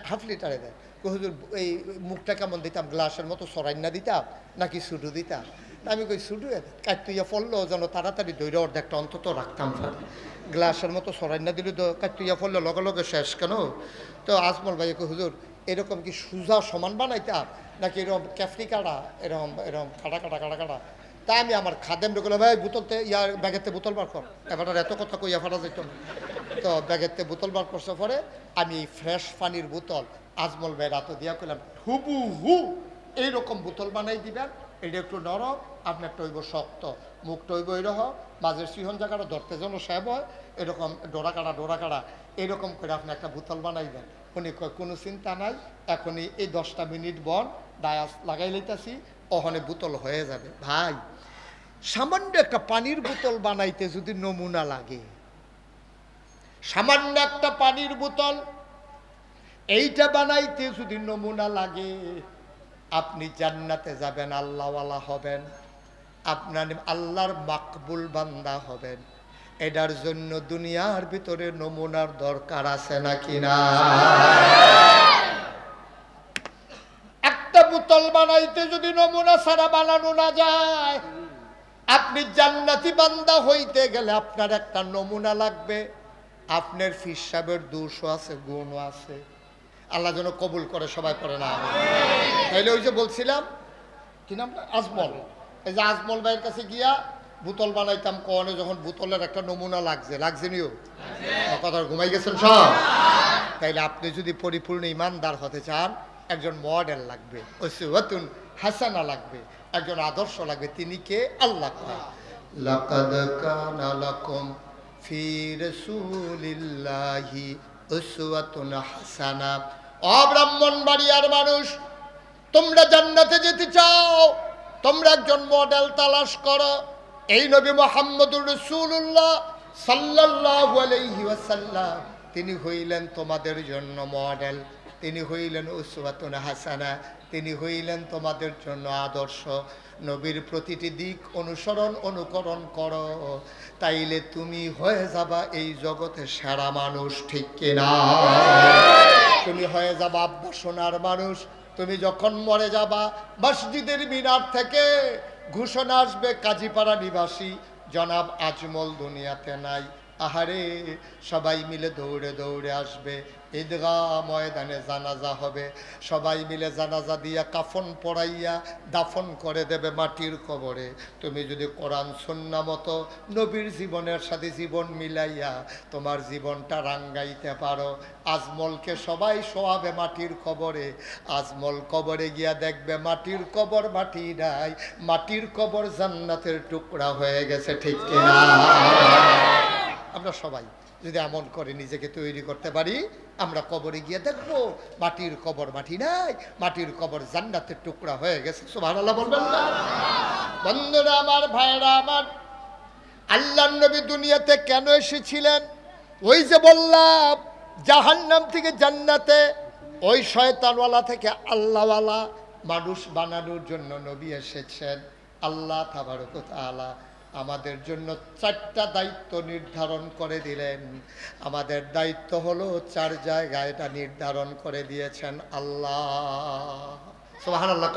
হাফ লিটারে দেন। হুজুর এই মুখটা কেমন দিতাম, গ্লাসের মতো সরাইনা দিতাম নাকি শুধু দিতাম? আমি কই শুধু কাটতুইয়া পড়লো যেন তাড়াতাড়ি দৈরা অর্ধেকটা অন্তত রাখতাম, গ্লাসের মতো সরাইনা দিলে তো কাটতুইয়া পড়লে লগে লগে শেষ কেন? তো আজমল ভাই কই হুজুর এরকম কি সুজা সমান বানাইতাম নাকি এরকম ক্যাফরি কাটা, এরকম এরকম কাটা কাটা কাটা কাটা? তাই আমি আমার খাদেম ঢুকলো, ভাই বোতলতে ইয়ার ব্যাগেতে বোতল বার কর, এবার এত কথা কইয়া ফাটা যেত না। তো ব্যাগেতে বোতল বার করছে পরে আমি ফ্রেশ পানির বোতল আজমল ভাই রাত দিয়া করলাম, হুবহু এইরকম বোতল বানাই দিবেন। এটা একটু নরম, আপনার টইব শক্ত, মুখ টইব এরকম, মাঝের সিহন জায়গাটা ধরতে যেন সাহেব হয়, এরকম ডোরা কাটা এরকম করে আপনি একটা বোতল বানাই দেন। উনি কয় কোনো চিন্তা নাই, এখনই এই 10টা মিনিট বন ডায়াস লাগাই লইতাছি, ওখানে বোতল হয়ে যাবে। ভাই সামান্য একটা পানির বোতল বানাইতে যদি নমুনা লাগে, সামান্য একটা পানির বোতল এইটা বানাইতে যদি নমুনা লাগে, আপনি জান্নাতে যাবেন, আল্লাহওয়ালা হবেন, আপনার আল্লাহর মাকবুল বান্দা হবেন। এটার জন্য দুনিয়ার ভিতরে নমুনার দরকার আছে নাকি না? একটা বোতল বানাইতে যদি নমুনা ছাড়া বানানো না যায়, আপনি জান্নাতি বান্দা হইতে গেলে আপনার একটা নমুনা লাগবে। আপনার ফির সাহেবের দোষও আছে, গুণও আছে। আল্লাহ যেন কবুল করে, সবাই করে না। তাইলে ওই যে বলছিলাম কি নাম, আজমল, এই যে আজমল ভাইয়ের কাছে গিয়া বোতল বানাইতাম কনে, যখন বোতলের একটা নমুনা লাগছে নিও কথা ঘুমাই গেছেন সব। তাইলে আপনি যদি পরিপূর্ণ ইমানদার হতে চান, একজন মডেল লাগবে, উসওয়াতুন হাসানা লাগবে, একজন আদর্শ লাগবে। তিনি কে? আল্লাহ। লাকাদ কানা লাকুম ফি রাসূলিল্লাহি উসওয়াতুন হাসানা। ও ব্রাহ্মণবাড়িয়ার মানুষ, তোমরা জান্নাতে যেতে চাও, তোমরা একজন মডেল তালাশ করো। এই নবী মুহাম্মদুর রাসূলুল্লাহ সাল্লাল্লাহু আলাইহি ওয়াসাল্লাম, তিনি হইলেন তোমাদের জন্য মডেল, তিনি হইলেন উসওয়াতুন হাসানা, তিনি হইলেন তোমাদের জন্য আদর্শ। নবীর প্রতিটি দিক অনুসরণ অনুকরণ করো, তাইলে তুমি হয়ে যাবা এই জগতে সেরা মানুষ, ঠিক কিনা? তুমি হয়ে যাবা আব্বা সোনার মানুষ। তুমি যখন মরে যাবা, মসজিদের মিনার থেকে ঘোষণা আসবে, কাজীপাড়া নিবাসী জনাব আজমল দুনিয়াতে নাই। আহারে, সবাই মিলে দৌড়ে দৌড়ে আসবে, ঈদগাহ ময়দানে জানাজা হবে, সবাই মিলে জানাজা দিয়া কাফন পরাইয়া দাফন করে দেবে মাটির কবরে। তুমি যদি কোরআন সুন্নাহ মতো নবীর জীবনের সাথে জীবন মিলাইয়া তোমার জীবনটা রাঙ্গাইতে পারো, আজমলকে সবাই শোয়াবে মাটির কবরে। আজমল কবরে গিয়া দেখবে মাটির কবর মাটি নাই, মাটির কবর জান্নাতের টুকরা হয়ে গেছে, ঠিক কিনা? আমরা সবাই যদি এমন করে নিজেকে তৈরি করতে পারি, আমরা কবরে গিয়ে দেখবো মাটির কবর মাটি নাই, মাটির কবর জান্নাতের টুকরা হয়ে গেছে। সুবহানাল্লাহ বলবেন না? বন্ধুরা আমার, ভাইরা আমার, আল্লাহর নবী দুনিয়াতে কেন এসেছিলেন? ওই যে বললাম, জাহান্নাম থেকে জান্নাতে, ওই শয়তানওয়ালা থেকে আল্লাহওয়ালা মানুষ বানানোর জন্য নবী এসেছেন। আল্লাহ তাবারক ওয়া তাআলা আমাদের জন্য 4টা দায়িত্ব নির্ধারণ করে দিলেন। আমাদের দায়িত্ব হলো 4 জায়গায় এটা নির্ধারণ করে দিয়েছেন আল্লাহ। সুবহানাল্লাহ।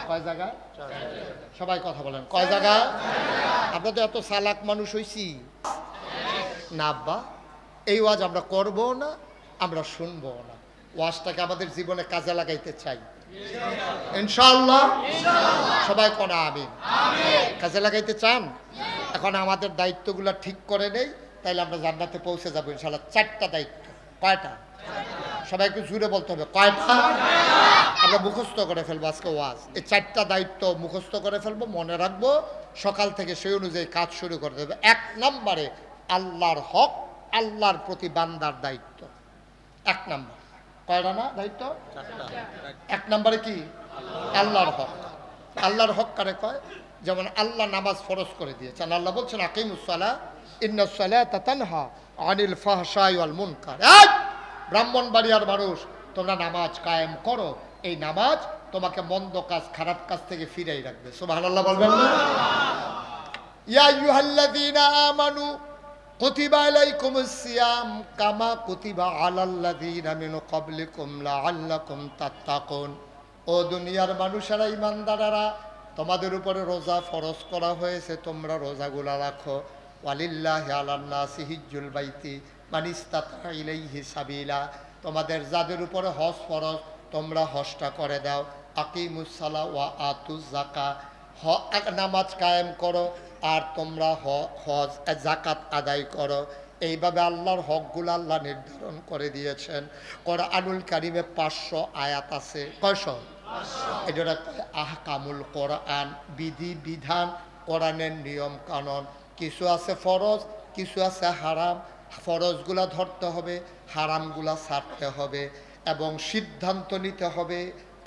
কয় জায়গা? সবাই কথা বলেন, কয় জায়গা? আমরা তো এত চালাক মানুষ হইছি না আব্বা, এই ওয়াজ আমরা করবো না, আমরা শুনবো না। ওয়াজটাকে আমাদের জীবনে কাজে লাগাইতে চাই ইনশাআল্লাহ। সবাই কোন আমিন। কাজে লাগাইতে চান? এখন আমাদের দায়িত্বগুলো ঠিক করে নেই, তাইলে আমরা জান্নাতে পৌঁছে যাবো ইনশাআল্লাহ। 4টা দায়িত্ব। কয়টা? সবাইকে জুড়ে বলতে হবে, কয়টা? আমরা মুখস্থ করে ফেলবো আজকে ওয়াজ। এই 4টা দায়িত্ব মুখস্থ করে ফেলবো, মনে রাখবো, সকাল থেকে সেই অনুযায়ী কাজ শুরু করে দেবে। 1 নম্বরে আল্লাহর হক, আল্লাহর প্রতি বান্দার দায়িত্ব। 1 নম্বর। কয়টা না দায়িত্ব? 1 নম্বরে কি? আল্লাহর হক। আল্লাহর হক কারে কয়? যেমন আল্লাহ নামাজ ফরজ করে দিয়েছেন। আল্লাহ বলছেন, আকিমুস সালাহ ইন্নাস সালাতা তানহা আনিল ফাহশাই ওয়াল মুনকার। ব্রাহ্মণবাড়িয়ার মানুষ, তোমরা নামাজ কায়েম করো। এই নামাজ তোমাকে মন্দ কাজ, খারাপ কাজ থেকে ফিরাই রাখবে। সুবহানাল্লাহ বলবেন না? ইয়া আইয়ুহাল্লাযীনা আমানু কুতিবা আলাইকুমুস সিয়াম কামা কুতিবা আলাল্লাযীনা মিন ক্বাবলিকুম লাআল্লাকুম তাত্তাকুন। ও দুনিয়ার মানুষেরা, ঈমানদারেরা, তোমাদের উপরে রোজা ফরজ করা হয়েছে, তোমরা রোজাগুলা রাখো। ওয়ালিল্লাহি আলান নাসি হিজ্জুল বাইতি মান ইসতাতা ইলাইহি সাবিলা। তোমাদের যাদের উপরে হজ ফরজ, তোমরা হজটা করে দাও। আকিমুস সালাহ ওয়া আতুজ যাকাত, নামাজ কায়েম করো, আর তোমরা হজ যাকাত আদায় করো। এইভাবে আল্লাহর হকগুলো আল্লাহ নির্ধারণ করে দিয়েছেন। কোরআনুল কারিমে 500 আয়াত আছে। কয়শো? এটা আহকামুল কোরআন, বিধি বিধান, কোরআনের নিয়ম কানুন। কিছু আছে ফরজ, কিছু আছে হারাম। ফরজগুলা ধরতে হবে, হারামগুলা ছাড়তে হবে, এবং সিদ্ধান্ত নিতে হবে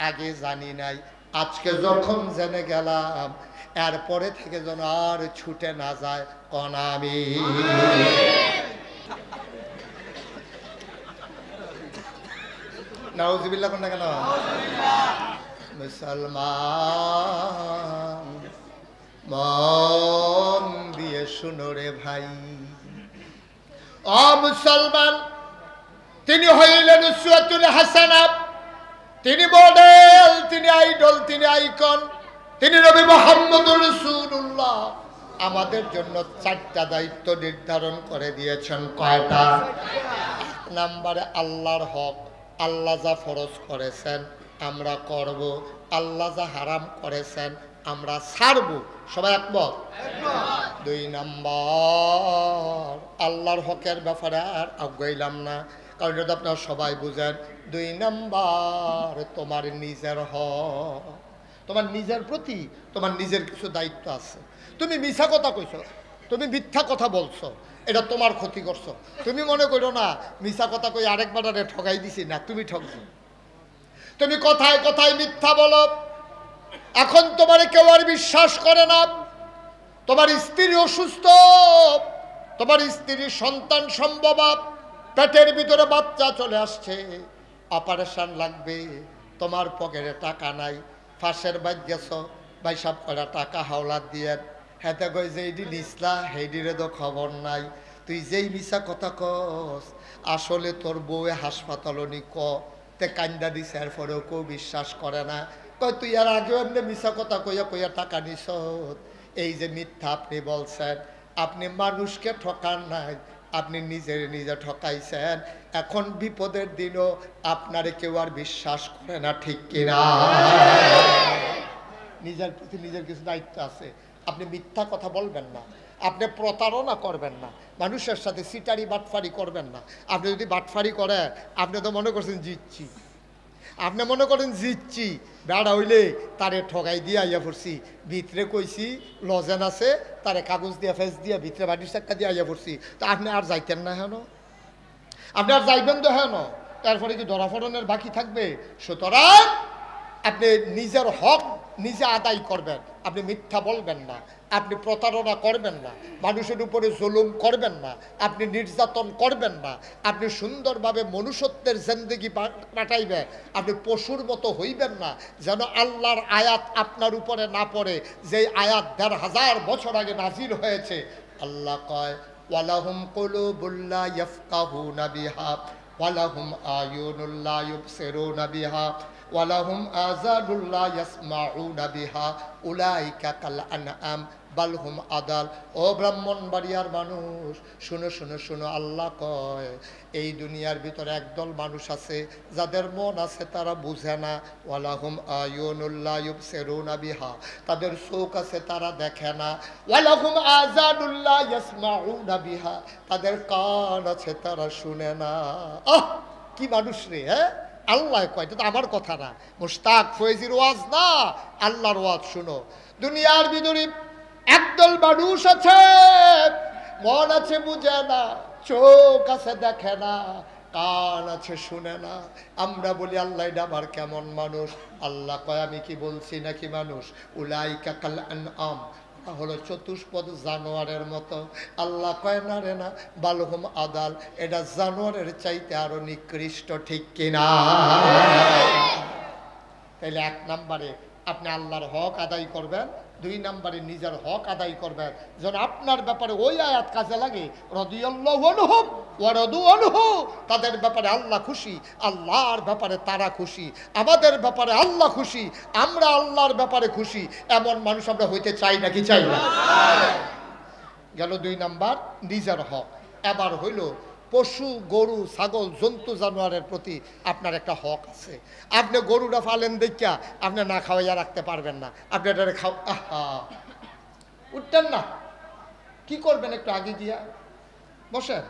আগে জানি নাই, আজকে যখন জেনে গেলাম এরপরে থেকে যেন আর ছুটে না যায়। কোন আমিন। নাউজুবিল্লাহ কোন না কেন? মুসলমান মন দিয়ে শুনো রে ভাই, ও মুসলমান, তিনি হইলেন উসওয়াতুল হাসানা, তিনি মডেল, তিনি আইডল, তিনি আইকন, তিনি নবী মুহাম্মদুর রাসূলুল্লাহ। আমাদের জন্য 4টা দায়িত্ব নির্ধারণ করে দিয়েছেন। কয়টা? 1 নম্বরে আল্লাহর হক, আল্লাহ যা ফরজ করেছেন আমরা করব, আল্লাহ যা হারাম করেছেন আমরা ছাড়ব। সবাই একমত? 2 নম্বর, আল্লাহর হকের ব্যাপারে আর আগাইলাম না, কারণ এটা আপনারা সবাই বুঝেন। 2 নম্বর তোমার নিজের হক, তোমার নিজের প্রতি তোমার নিজের কিছু দায়িত্ব আছে। তুমি মিছা কথা কইছো, তুমি মিথ্যা কথা বলছো, এটা তোমার ক্ষতি করছো। তুমি মনে করো না মিছা কথা কই আরেকবার ঠকাই দিছি, না, তুমি ঠকছো। তুমি কথায় কথায় মিথ্যা বলো, এখন তোমার কেউ আর বিশ্বাস করে না। তোমার স্ত্রী অসুস্থ, তোমার স্ত্রীর সন্তান সম্ভব, পেটের ভিতরে বাচ্চা চলে আসছে, অপারেশন লাগবে, তোমার পকেটে টাকা নাই, ফাঁসের বাদ গেছ, ভাই সব কটা টাকা হাওলাত দিয়ে হেতে কই যে এইটি নিসলা সেইটিরে তো খবর নাই। তুই যেই মিছা কথা কস, আসলে তোর বউয়ে হাসপাতাল নি তে কান্দা দিছে, এরপরেও কেউ বিশ্বাস করে না। কই তুই আর আগেও এমনি মিছা কথা কইয়া কইয়া টাকা নিস। এই যে মিথ্যা আপনি বলছেন, আপনি মানুষকে ঠকান নাই, আপনি নিজের নিজে ঠকাইছেন। এখন বিপদের দিনও আপনারে কেউ আর বিশ্বাস করে না, ঠিক কিনা? নিজের প্রতি নিজের কিছু দায়িত্ব আছে। আপনি মিথ্যা কথা বলবেন না, আপনি প্রতারণা করবেন না, মানুষের সাথে সিটারি বাটফারি করবেন না। আপনি যদি বাটফারি করেন, আপনি তো মনে করছেন জিতছি, আপনি মনে করেন জিতছি, বেড়া হইলে তারে ঠগাই দিয়ে আইয়া পড়ছি, ভিতরে কইছি লজেন আছে, তারে কাগজ দিয়া ফেস দিয়া ভিতরে বাটির চাক্কা দিয়ে আইয়া পড়ছি। তো আপনি আর যাইতেন না হেন, আপনি আর যাইবেন তো হেন, তারপরে কি ধরাফড়নের বাকি থাকবে? সুতরাং আপনি নিজের হক নিজে আদায় করবেন। আপনি মিথ্যা বলবেন না, আপনি প্রতারণা করবেন না, মানুষের উপরে জুলুম করবেন না, আপনি নির্যাতন করবেন না, আপনি সুন্দরভাবে মনুষ্যত্বের জিন্দেগি কাটাইবেন। আপনি পশুর মতো হইবেন না, যেন আল্লাহর আয়াত আপনার উপরে না পড়ে, যেই আয়াত ১৫০০ বছর আগে নাজিল হয়েছে। আল্লাহ কয় ওয়ালাহুম কুলুবুল্লা ইয়াফকাহুনা বিহা ওয়ালাহুম আয়ুনুল্লা ইউবসিরুনা বিহা ওয়ালাহুম আযানুল্লা ইয়াসমাউনা বিহা উলাইকা কাল আনআম বাল হুম আদাল। ও ব্রাহ্মণবাড়িয়ার মানুষ, শুনো শুনো শুনো, আল্লাহ কয় এই দুনিয়ার ভিতরে একদল মানুষ আছে যাদের মন আছে তারা বুঝে না। ওয়ালাহুম আয়ুনুল্লা ইউবসিরুনা বিহা, তাদের চোখ আছে তারা দেখে না। ওয়ালাহুম আযানুল্লা ইয়াসমাউনা বিহা, তাদের কান আছে তারা শুনে না। আহ, কি মানুষ রে! হ্যাঁ, আল্লাহ কয়, এটা তো আমার কথা না, মুশতাক ফয়েজির ওয়াজ না, আল্লাহর ওয়াজ শুনো। দুনিয়ার ভিতরে একদল মানুষ আছে, মন আছে বুঝে না, চোখ আছে দেখে না, কান আছে শুনে না। আমরা বলি আল্লাহ এটা আবার কেমন মানুষ? আল্লাহ কয় আমি কি বলছি নাকি মানুষ? উলাইকা কাল আনআম, হলো চতুষ্পদ জানোয়ারের মতো। আল্লাহ কয় না রে না, বালহুম আদাল, এটা জানোয়ারের চাইতে আরো নিকৃষ্ট, ঠিক কিনা? তাইলে ১ নম্বরে আপনি আল্লাহর হক আদায় করবেন, ২ নম্বরে নিজের হক আদায় করবেন, যেন আপনার ব্যাপারে ওই আয়াত কাজে লাগে, রাদিয়াল্লাহু আনহুম ওয়া রাদু আনহু, তাদের ব্যাপারে আল্লাহ খুশি, আল্লাহর ব্যাপারে তারা খুশি, আমাদের ব্যাপারে আল্লাহ খুশি, আমরা আল্লাহর ব্যাপারে খুশি। এমন মানুষ আমরা হইতে চাই নাকি চাই না? গেল ২ নাম্বার নিজের হক। এবার হইল পশু, গরু, ছাগল, জন্তু জানোয়ারের প্রতি আপনার একটা হক আছে। আপনি গরুটা ফালেন দেখিয়া আপনি না খাওয়াইয়া রাখতে পারবেন না, আপনি এটা আহা উঠতেন না, কি করবেন? একটু আগে গিয়া বসেন,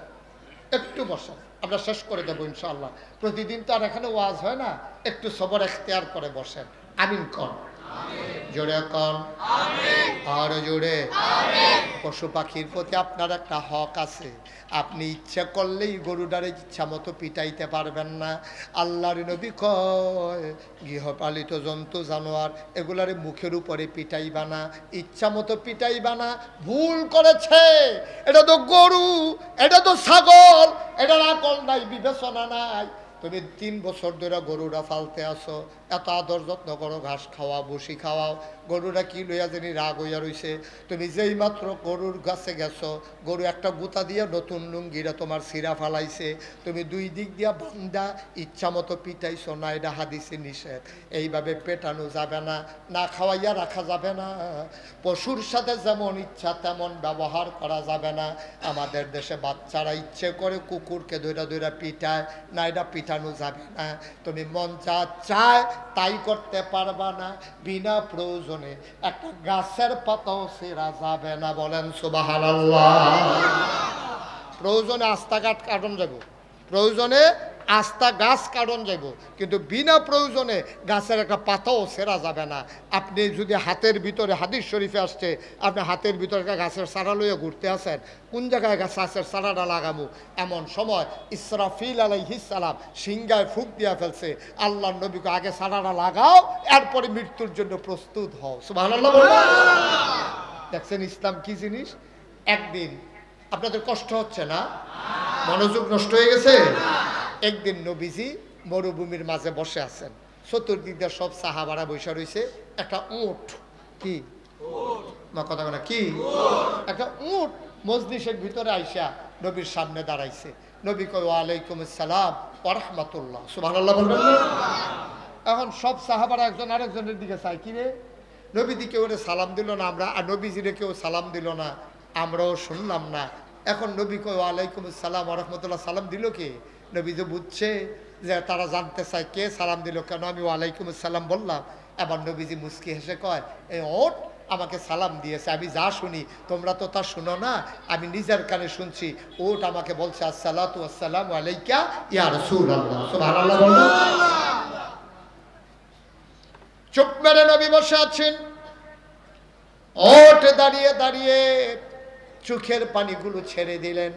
একটু বসেন, আমরা শেষ করে দেবো ইনশাআল্লাহ। প্রতিদিন তো আর এখানে ওয়াজ হয় না, একটু সবর এখতিয়ার করে বসেন। আমিন কন, জোরে কন, আর জোরে। পশু পাখির প্রতি আপনার একটা হক আছে। আপনি ইচ্ছা করলেই গরুটারে ইচ্ছা মতো পিটাইতে পারবেন না। আল্লাহর নবী কয় গৃহপালিত জন্তু জানোয়ার এগুলারে মুখের উপরে পিটাইবা না, ইচ্ছা মতো পিটাইবা না। ভুল করেছে, এটা তো গরু, এটা তো ছাগল, এটার আকল নাই, বিবেচনা নাই। তুমি ৩ বছর ধরে গরুরা ফালতে আসো, এত আদর যত্ন করো, ঘাস খাওয়া, বসি খাওয়াও, গরুরা কি লইয়া জানি রাগ হইয়া রইছে। তুমি যেই মাত্র গরুর কাছে গেছো, গরু একটা গুতা দিয়ে নতুন লুঙ্গিরা তোমার সিরা ফালাইছে, তুমি ২ দিক দিয়া বান্দা ইচ্ছা মতো পিটাইছো না, এটা হাদিসে নিষেধ। এইভাবে পেটানো যাবে না, না খাওয়াইয়া রাখা যাবে না। পশুর সাথে যেমন ইচ্ছা তেমন ব্যবহার করা যাবে না। আমাদের দেশে বাচ্চারা ইচ্ছে করে কুকুরকে ধইরা ধইরা পিটায় না, এটা পিটানো যাবে না। তুমি মন যা চায় তাই করতে পারবা না। বিনা প্রয়োজনে একটা গাছের পাতাও ছেঁড়া যাবে না, বলেন সুবহানাল্লাহ। প্রয়োজনে রাস্তাঘাট কাটন যাব, প্রয়োজনে আস্তা গাছ কাটন যাইব, কিন্তু বিনা প্রয়োজনে গাছের একটা পাতাও ছেঁড়া যাবে না। আপনি যদি হাতের ভিতরে, হাদিস শরীফে আসছে, আপনি হাতের ভিতরে গাছের চারা লইয়া ঘুরতে আসেন, কোন জায়গায় গাছের চারাটা লাগামু, এমন সময় ইসরাফিল আলাইহিস সালাম সিংহায় ফুঁক দিয়া ফেলছে। আল্লাহর নবীকে আগে চারাটা লাগাও, এরপরে মৃত্যুর জন্য প্রস্তুত হও। সুবহানাল্লাহ। দেখছেন ইসলাম কি জিনিস। একদিন আপনাদের কষ্ট হচ্ছে না? মনোযোগ নষ্ট হয়ে গেছে? একদিন নবীজি মরুভূমির মাঝে বসে আছেন, চতুর্দিক দিয়ে সব সাহাবারা বসে রয়েছে। একটা উট, কি কথা বলে, কি একটা উট মজলিসের ভিতরে আইসা নবীর সামনে দাঁড়াইছে। নবী কয় ওয়ালাইকুম আসসালাম ওয়া রাহমাতুল্লাহ। সুবহানাল্লাহ বলবেন না? এখন সব সাহাবারা একজন আরেকজনের দিকে চাই, কি রে নবী দিকে ওরে সালাম দিল না আমরা, আর নবীজিরে কেউ সালাম দিল না, আমরাও শুনলাম না। এখন নবী কয় ওয়ালাইকুম আসসালাম ওয়া রাহমাতুল্লাহ, সালাম দিল কে? নবী যে বুঝছে যে তারা জানতে চায় কে সালাম দিল, কেন আমি ওয়ালাইকুম আসসালাম বললাম। এবার নবীজি মুস্কি হেসে কয়, এই ওট আমাকে সালাম দিয়েছে, আমি যা শুনি তোমরা তো তা শুনো না, আমি নিজের কানে শুনছি। ওট আমাকে বলছে আসসালাতু আসসালামু আলাইকা ইয়া রাসূলুল্লাহ। সুবহানাল্লাহ বলুন। চুপ মেরে নবী বসে আছেন। ওট দাঁড়িয়ে দাঁড়িয়ে চোখের পানিগুলো ছেড়ে দিলেন।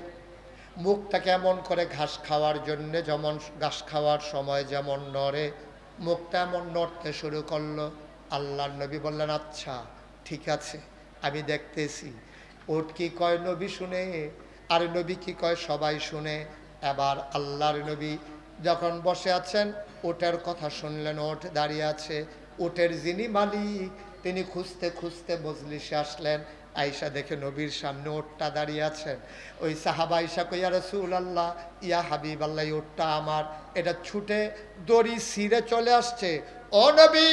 মুখটাকে এমন করে ঘাস খাওয়ার জন্য, যেমন ঘাস খাওয়ার সময় যেমন নড়ে, মুখটা এমন নড়তে শুরু করলো। আল্লাহর নবী বললেন, আচ্ছা ঠিক আছে, আমি দেখতেছি। ওট কি কয় নবী শুনে, আর নবী কি কয় সবাই শুনে। এবার আল্লাহর নবী যখন বসে আছেন, ওটের কথা শুনলেন। ওট দাঁড়িয়ে আছে। ওটের যিনি মালিক তিনি খুঁজতে খুঁজতে মজলিসে আসলেন। আয়েশা দেখে নবীর সামনে ওটটা দাঁড়িয়ে আছেন। ওই সাহাবা আয়েশা কই, ইয়া রাসূলুল্লাহ, ইয়া হাবিবাল্লাহ, এই ওটটা আমার, এটা ছুটে দড়ি ছিঁড়ে চলে আসছে। ও নবী,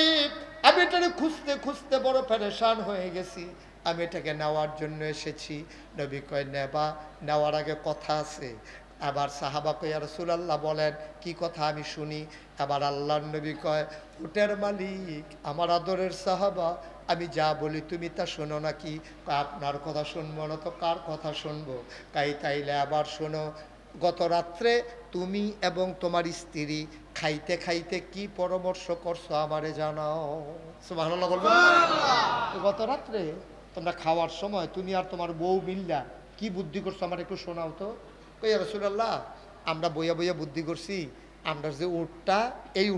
আমি এটাকে খুঁজতে খুঁজতে বড় পেরেশান হয়ে গেছি, আমি এটাকে নেওয়ার জন্য এসেছি। নবী কয়, নেওয়ার আগে কথা আছে। আবার সাহাবা কয়, ইয়া রাসূলুল্লাহ বলেন, কি কথা আমি শুনি। আবার আল্লাহর নবী কয়, উটের মালিক আমার আদরের সাহাবা, আমি যা বলি তুমি তা শোনো নাকি? আপনার কথা শুনবো না তো কার কথা শুনবো? তাইলে আবার শোনো, গত রাত্রে তুমি এবং তোমার স্ত্রী খাইতে খাইতে কি পরামর্শ করছো আমারে জানাও। সুবহানাল্লাহ বলবেন। গত রাত্রে তোমরা খাওয়ার সময় তুমি আর তোমার বউ মিল্লা কি বুদ্ধি করছো আমার একটু শোনাও তো। কই, ইয়া রাসূলুল্লাহ, আমরা বইয়া বইয়া বুদ্ধি করছি, আমরা যে উটটা, এই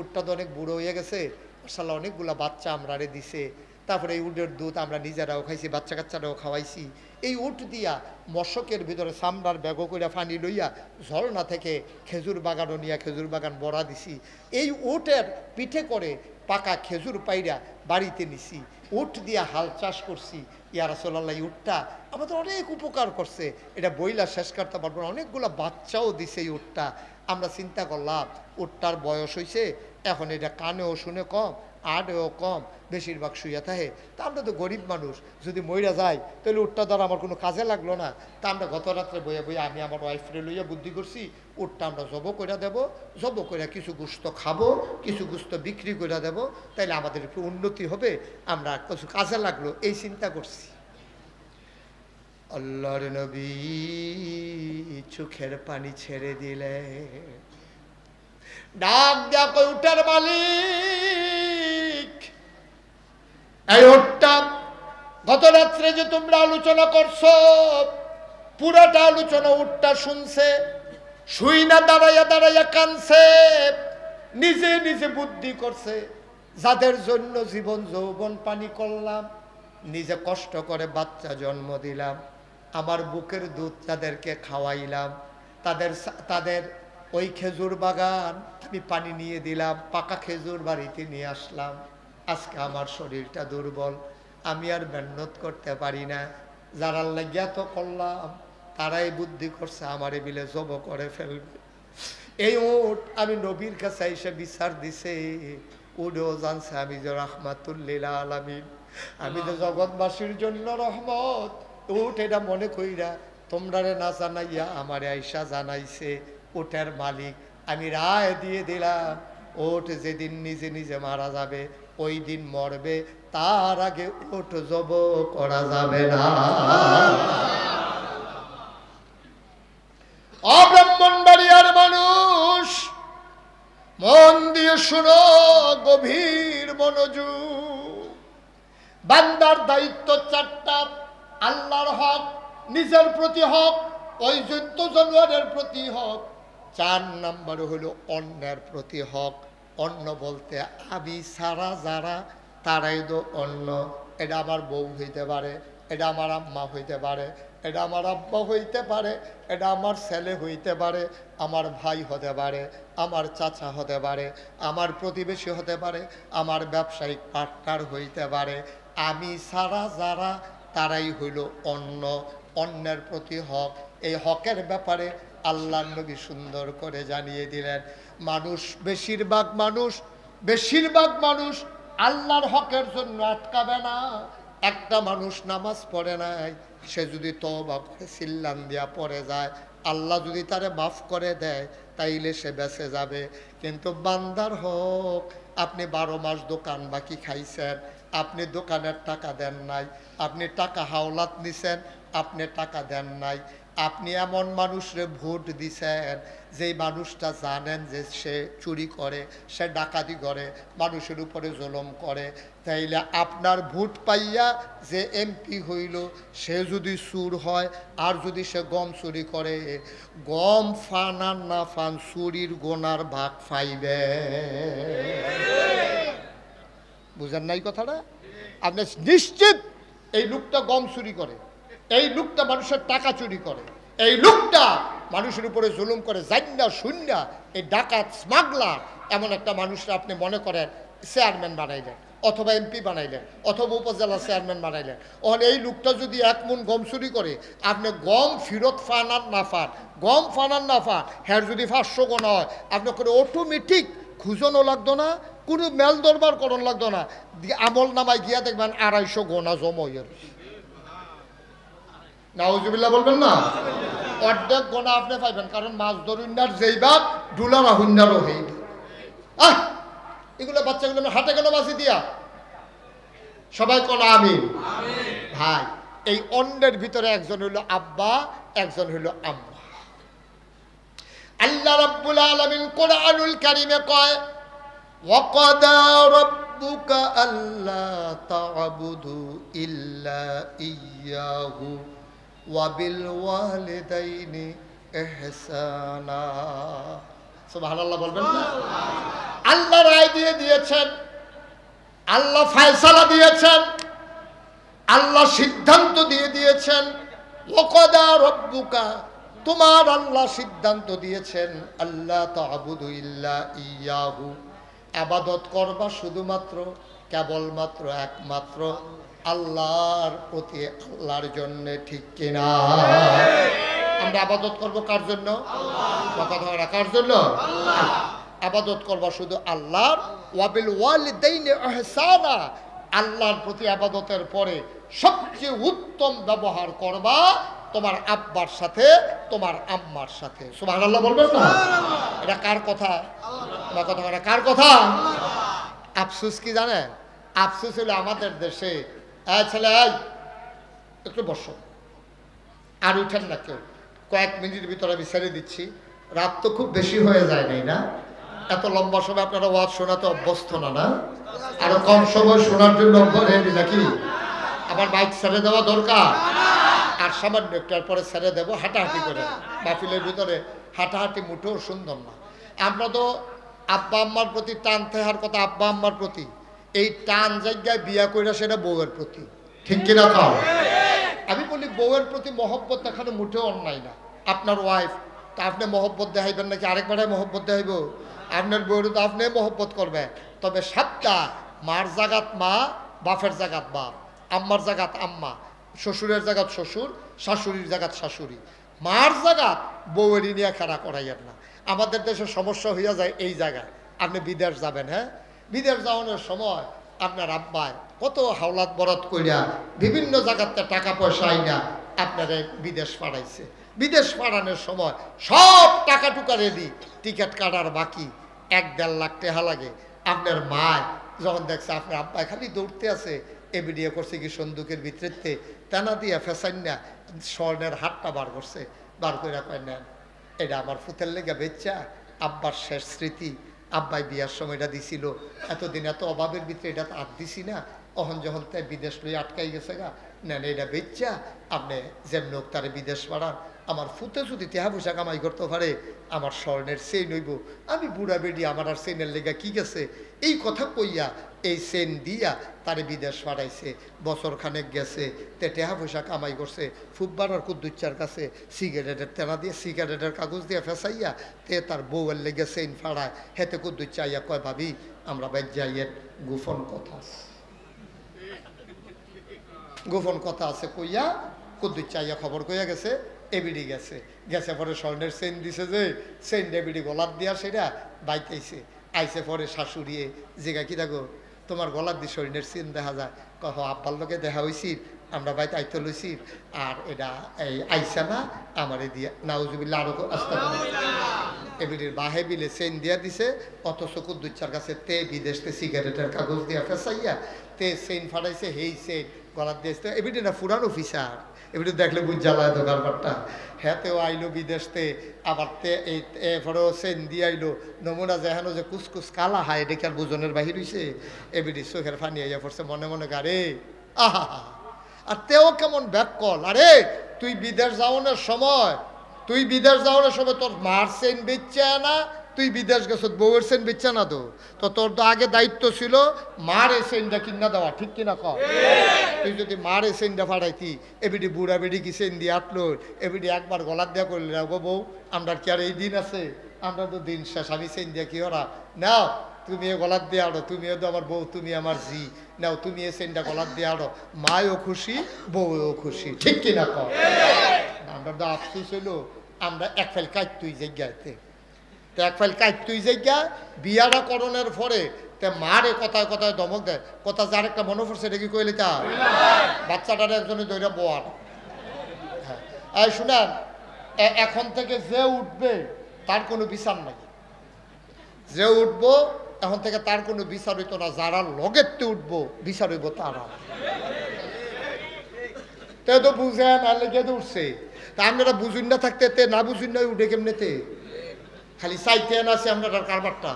উটটা তো অনেক বুড়ো হয়ে গেছে, মাশাআল্লাহ অনেকগুলা বাচ্চা আমরা দিছে। তারপরে এই উটের দুধ আমরা নিজেরাও খাইছি, বাচ্চা কাচ্চারাও খাওয়াইছি। এই উট দিয়া মশকের ভিতরে চামড়ার ব্যাগ করে পানি লইয়া ঝর্ণা থেকে খেজুর বাগানও নিয়ে খেজুর বাগান বড়া দিছি। এই উটের পিঠে করে পাকা খেজুর পাইরা বাড়িতে নিছি। উট দিয়া হাল চাষ করছি। ইয়া রাসূলুল্লাহ, এই উটটা আমাদের অনেক উপকার করছে, এটা বইলা শেষ করতে পারবো না, অনেকগুলো বাচ্চাও দিছে এই উটটা। আমরা চিন্তা করলাম উটটার বয়স হয়েছে, এখন এটা কানেও শুনে কম, আড়েও কম, বেশিরভাগ শুয়ে থাকে। তা আমরা তো গরিব মানুষ, যদি মইরা যাই তাহলে উটটা দ্বারা আমার কোনো কাজে লাগলো না। তা আমরা গত রাত্রে বইয়া বইয়া আমি আমার ওয়াইফরে লইয়া বুদ্ধি করছি, উটটা আমরা জব করে দেবো, জব করে কিছু গোস্ত খাবো, কিছু গোস্ত বিক্রি করে দেবো, তাইলে আমাদের একটু উন্নতি হবে, আমরা কিছু কাজে লাগলো, এই চিন্তা করছি। আল্লাহর নবী চোখের পানি ছেড়ে দিলে, ডাক দেয়া কই, উটের মালিক, এই উটটা গত রাত্রে যে তোমরা আলোচনা করছো, পুরাটা আলোচনা উটটা শুনছে, শুই না দাঁড়াইয়া দাঁড়াইয়া কানছে, নিজে নিজে বুদ্ধি করছে। যাদের জন্য জীবন যৌবন পানি করলাম, নিজে কষ্ট করে বাচ্চা জন্ম দিলাম, আমার বুকের দুধ তাদেরকে খাওয়াইলাম, তাদের ওই খেজুর বাগান আমি পানি নিয়ে দিলাম, পাকা খেজুর বাড়িতে নিয়ে আসলাম। আজকে আমার শরীরটা দুর্বল, আমি আর মেহনত করতে পারি না। যারা লাগিয়া তো করলাম, তারাই বুদ্ধি করছে আমারে বিলে জব করে ফেলবে। এই উট আমি নবীর কাছে এসে বিচার দিছে, উডও জানছে আমি যে রাহমাতুল লিল আলামিন, আমি তো জগৎবাসীর জন্য রহমত। উট এটা মনে কইরা তোমরা না জানাইয়া আমারে আইসা জানাইছে। উটের মালিক আমি রায় দিয়ে দিলাম, উট যেদিন নিজে নিজে মারা যাবে ওই দিন মরবে, তার আগে উট জব করা যাবে না। অব্রাহ্মণবাড়িয়ার মানুষ, মন দিয়ে শুনো, গভীর মনোযোগ। বান্দার দায়িত্ব চারটা: আল্লাহর হক, নিজের প্রতি হক, ওই জন্তু জানোয়ারের প্রতি হক। 4 নাম্বার হলো অন্যের প্রতি হক। অন্য বলতে আমি সারা যারা, তারাই তো অন্য। এটা আমার বউ হইতে পারে, এটা আমার আম্মা হইতে পারে, এটা আমার আব্বা হইতে পারে, এটা আমার ছেলে হইতে পারে, আমার ভাই হতে পারে, আমার চাচা হতে পারে, আমার প্রতিবেশী হতে পারে, আমার ব্যবসায়িক পার্টনার হইতে পারে। আমি সারা যারা, তারাই হইল অন্য। অন্যের প্রতি হক। এই হকের ব্যাপারে আল্লাহ নবী সুন্দর করে জানিয়ে দিলেন। বেশিরভাগ মানুষ আল্লাহর হকের জন্য আটকাবে না। একটা মানুষ নামাজ পড়ে নাই, সে যদি তওবা করে সিল্লান দিয়া পড়ে যায়, আল্লাহ যদি তারে মাফ করে দেয়, তাইলে সে বেঁচে যাবে। কিন্তু বান্দার হক, আপনি 12 মাস দোকান বাকি খাইছেন, আপনি দোকানের টাকা দেন নাই, আপনি টাকা হাওলাত নিছেন, আপনি টাকা দেন নাই, আপনি এমন মানুষরে ভোট দিছেন যেই মানুষটা জানেন যে সে চুরি করে, সে ডাকাতি করে, মানুষের উপরে জুলুম করে, তাইলে আপনার ভোট পাইয়া যে এমপি হইল, সে যদি চুর হয় আর যদি সে গম চুরি করে, গম ফান আর না ফান, চুরির গোনার ভাগ পাইবে। বুঝেন নাই কথাটা? আপনি নিশ্চিত এই লোকটা গম চুরি করে, এই লোকটা মানুষের টাকা চুরি করে, এই লোকটা মানুষের উপরে জুলুম করে, জান্না শূন্যা, এই ডাকাত স্মাগলার, এমন একটা মানুষরা আপনি মনে করেন চেয়ারম্যান বানাইলেন, অথবা এমপি বানাইলেন, অথবা উপজেলা চেয়ারম্যান বানাইলেন। ওখানে এই লোকটা যদি 1 মণ গম চুরি করে, আপনি গম ফিরত ফান আর না ফান, গম ফান আর না ফান, হ্যার যদি 500 গোনা হয়, আপনি করে অটোমেটিক খুঁজনও লাগতো না, কোনো মেল দরবার করণ লাগতো না, আমল নামায় গিয়া দেখবেন 250 গোনা জমা। নাউজুবিল্লাহ বলবেন না? অর্ধেক গোনা আপনি পাইবেন, কারণ মাছ ধরুন্নার যেই বাপ ডুলার আহুন্নারও হইব। এগুলো বাচ্চাগুলো হাতে কেন বাঁচি দিয়া? সবাই কোন আমিন। ভাই, এই অন্যের ভিতরে একজন হইল আব্বা, একজন হইল আম্মা। আল্লাহ রাব্বুল আলামিন কোরআনুল কারীমে কয়, ওয়াকাদা রাব্বুকা আল্লা তা'বুদু ইল্লা ইয়্যাহু ওয়াবিল ওয়ালিদাইনি ইহসানা। সুবহানাল্লাহ বলবেন না? আল্লাহ রায় দিয়ে দিয়েছেন, আল্লাহ ফয়সালা দিয়েছেন, আল্লাহ সিদ্ধান্ত দিয়ে দিয়েছেন। ওয়াকাদা রাব্বুকা, তোমার আল্লাহ সিদ্ধান্ত দিয়েছেন, আল্লাহ তা'বুদু ইল্লা ইয়্যাহু, ইবাদত করবা শুধুমাত্র, কেবলমাত্র, একমাত্র আল্লাহর প্রতি, আল্লাহর জন্য। ঠিক কিনা? আমরা ইবাদত করব কার জন্য? আল্লাহ। কার জন্য? আল্লাহ। ইবাদত করবা শুধু আল্লাহর। ওয়াবিল ওয়ালিদাইনি ইহসানা, আল্লাহর প্রতি ইবাদতের পরে সবচেয়ে উত্তম ব্যবহার করবা তোমার আব্বার সাথে, তোমার আম্মার সাথে। সুবহানাল্লাহ বলবেন না? এটা কার কথা? আল্লাহ কথা। কার কথা? আফসোস কি জানেন? আফসোস হলো আমাদের দেশে, ছেলে একটু বসো, আর উঠেন না কেউ, কয়েক মিনিটের ভিতরে আমি ছেড়ে দিচ্ছি। রাত তো খুব বেশি হয়ে যায় নাই না? এত লম্বা সময় আপনারা ওয়াজ শোনাতে অভ্যস্ত না, না? আরো কম সময় শোনার জন্য রেডি নাকি? আমার বাইক ছেড়ে দেওয়া দরকার, আর সামান্য একটু পরে ছেড়ে দেবো, হাঁটাহাঁটি করে। মাহফিলের ভিতরে হাঁটাহাঁটি মুঠেও সুন্দর না। আমরা তো আব্বা আম্মার প্রতি টান থাকার কথা, আব্বা আম্মার প্রতি এই টান জায়গায় বিয়া কইরা সেটা বউয়ের প্রতি। ঠিক কিনা? খাও। আমি বলি বউয়ের প্রতি মহব্বত দেখানো মুঠেও অন্যায় না। আপনার ওয়াইফ, তা আপনি মহব্বত দেখাইবেন নাকি আরেকবারে মহব্বত দেখাইব? আপনার বউয়ের তো আপনি মহব্বত করবেন, তবে সাতটা মার জাগাত মা, বাপের জাগাত বাপ, আম্মার জাগাত আম্মা, শ্বশুরের জাগাত শ্বশুর, শাশুড়ির জাগাত শাশুড়ি, মার জাগাত বউয়েরই নিয়ে খেলা করাইয়েন না। আমাদের দেশে সমস্যা হইয়া যায় এই জায়গায়। আপনি বিদেশ যাবেন, হ্যাঁ, বিদেশ যাওয়ানোর সময় আপনার আব্বায় কত হাওলাত বরাত কইরা বিভিন্ন জায়গাতে টাকা পয়সা আইনা আপনারে বিদেশ পাঠাইছে। বিদেশ পাঠানোর সময় সব টাকা টুকা রেডি, টিকিট কাটার বাকি 1-1.5 লাখ টাকা লাগে। আপনার মা যখন দেখছে আপনার আব্বাই খালি দৌড়তে আছে, এবিডিএ করছে কি সন্দুকের ভিতরেতে টানা দিয়া ফেসাইনা স্বর্ণের হাতটা বার করছে, বার করে কয় নেন, এটা আমার ফুতের লেগে বেচ্চা, আব্বার শেষ স্মৃতি, আব্বাই বিয়ার সময় এটা দিছিল, এতদিন এত অভাবের ভিতরে এটা আর দিছি না, অহন যখন তাই বিদেশ লই আটকাই গেছে গা, নেন এটা বেচ্চা আপনি যেমন হোক তারে বিদেশ পাড়ান। আমার ফুতে যদি তেহা পয়সা কামাই করতে পারে, আমার স্বর্ণের চেইন হইব, আমি বুড়া বেডি, আমার আর চেইনের লেগা কি গেছে, এই কথা কইয়া এই চেইন দিয়া তারে বিদেশ পাঠাইছে। বছর খানেক গেছে, তে টেহা পয়সা কামাই করছে, ফুটবার কুদ্দুচ্চার কাছে সিগারেটের তেনা দিয়ে সিগারেটের কাগজ দিয়ে ফেসাইয়া তে তার বউয়ের লেগে চেইন ফাড়ায়। হেতে কুদ্দুচ্চা আইয়া কয় ভাবি আমরা বাইর যাইয়ের গোপন কথা আছে, গোপন কথা আছে কইয়া কুদ্দুচ্চা আইয়া খবর কইয়া গেছে, এবিডি গেছে, গেছে পরে স্বর্ণের চেইন দিছে, যে চেইন এবিডি গলার দিয়া সেটা বাইতেছে। আইসে পরে শাশুড়িয়ে জিগা কি দেখো তোমার গলার দিয়ে স্বর্ণের চেইন দেখা যায়, কহ আব্বার লোকে দেখা হয়েছি, আমরা বাইতে আইতে লইছি, আর এটা এই আইসা না আমারে দিয়া নাউজুবিল্লাহ আরো আস্তে এবিডির বাহে বিলে চেইন দিয়া দিছে। অথচ কুদ্দুচ্চার কাছে তে বিদেশতে সিগারেটের কাগজ দিয়া ফেসাইয়া তে চেইন ফাটাইছে, হেই চেইন গলার দিয়েছে। এবিডি না ফুরান অফিসার, এবিডি দেখলে বুঝ জ্বালায় দোকানপাটটা। হ্যাঁতেও আইলো বিদেশতে, আবার তে এই এরপরেও চেইন দিয়ে আইলো, নমুনা যেহেন যে কুসকুস কালা হায় দেখে আর বুজনের বাহির হইছে। এবিডি চোখের ফানি আইয়া পড়ছে, মনে মনে গারে আহা। আর তেও কেমন ব্যাক কল, আরে তুই বিদেশ যাওয়ানোর সময়, তুই বিদেশ যাওয়ানোর সময় তোর মার চেইন বেচছে না, তুই বিদেশ গেছ বউয়ের চেইন বেচছে না, তো তোর তো আগে দায়িত্ব ছিল মার এই চেইনটা কিনা দেওয়া, ঠিক কিনা কর। তুই যদি মার এই চেইনটা ফাটাইতি, এবিডি বুড়া বেডি কি চেইন দিয়ে আটলো, এবিডি একবার গলার দেওয়া করলে গো বউ আমরা কি আর এই দিন আছে, আমরা তো দিন শেষ, আমি চেইন দিয়ে কি ওরা নাও, তুমি এ গলার দিয়ে আড়ো, তুমিও তো আমার বউ, তুমি আমার জি, নাও তুমি এ চেইনটা গলার দিয়ে আড়ো, মায়ও খুশি বউও খুশি, ঠিক কিনা কর। আমরা তো আফসুস হইলো আমরা এক ফেল কাজ তুই জায়গাতে, তো এক ফাইল কাজ তুই জায়গা বিয়াটা করণের পরে তে মারে কথায় কথায় ধমক দেয়, কথা যার একটা মনে পড়ছে এটা কি কইলে তা বাচ্চাটার একজনে দৈরা বোয়ার। হ্যাঁ এই শুনেন, এখন থেকে যে উঠবে তার কোনো বিচার নাই, যে উঠবো এখন থেকে তার কোনো বিচার হইতো না, যারা লগেতে উঠবো বিচার হইব তারা। তে তো বুঝেন আর লেগে তো উঠছে, তা আপনারা বুঝুন না থাকতে তে না বুঝুন না উঠে কেমনেতে, খালি চাইতে আছে আপনার কারবারটা।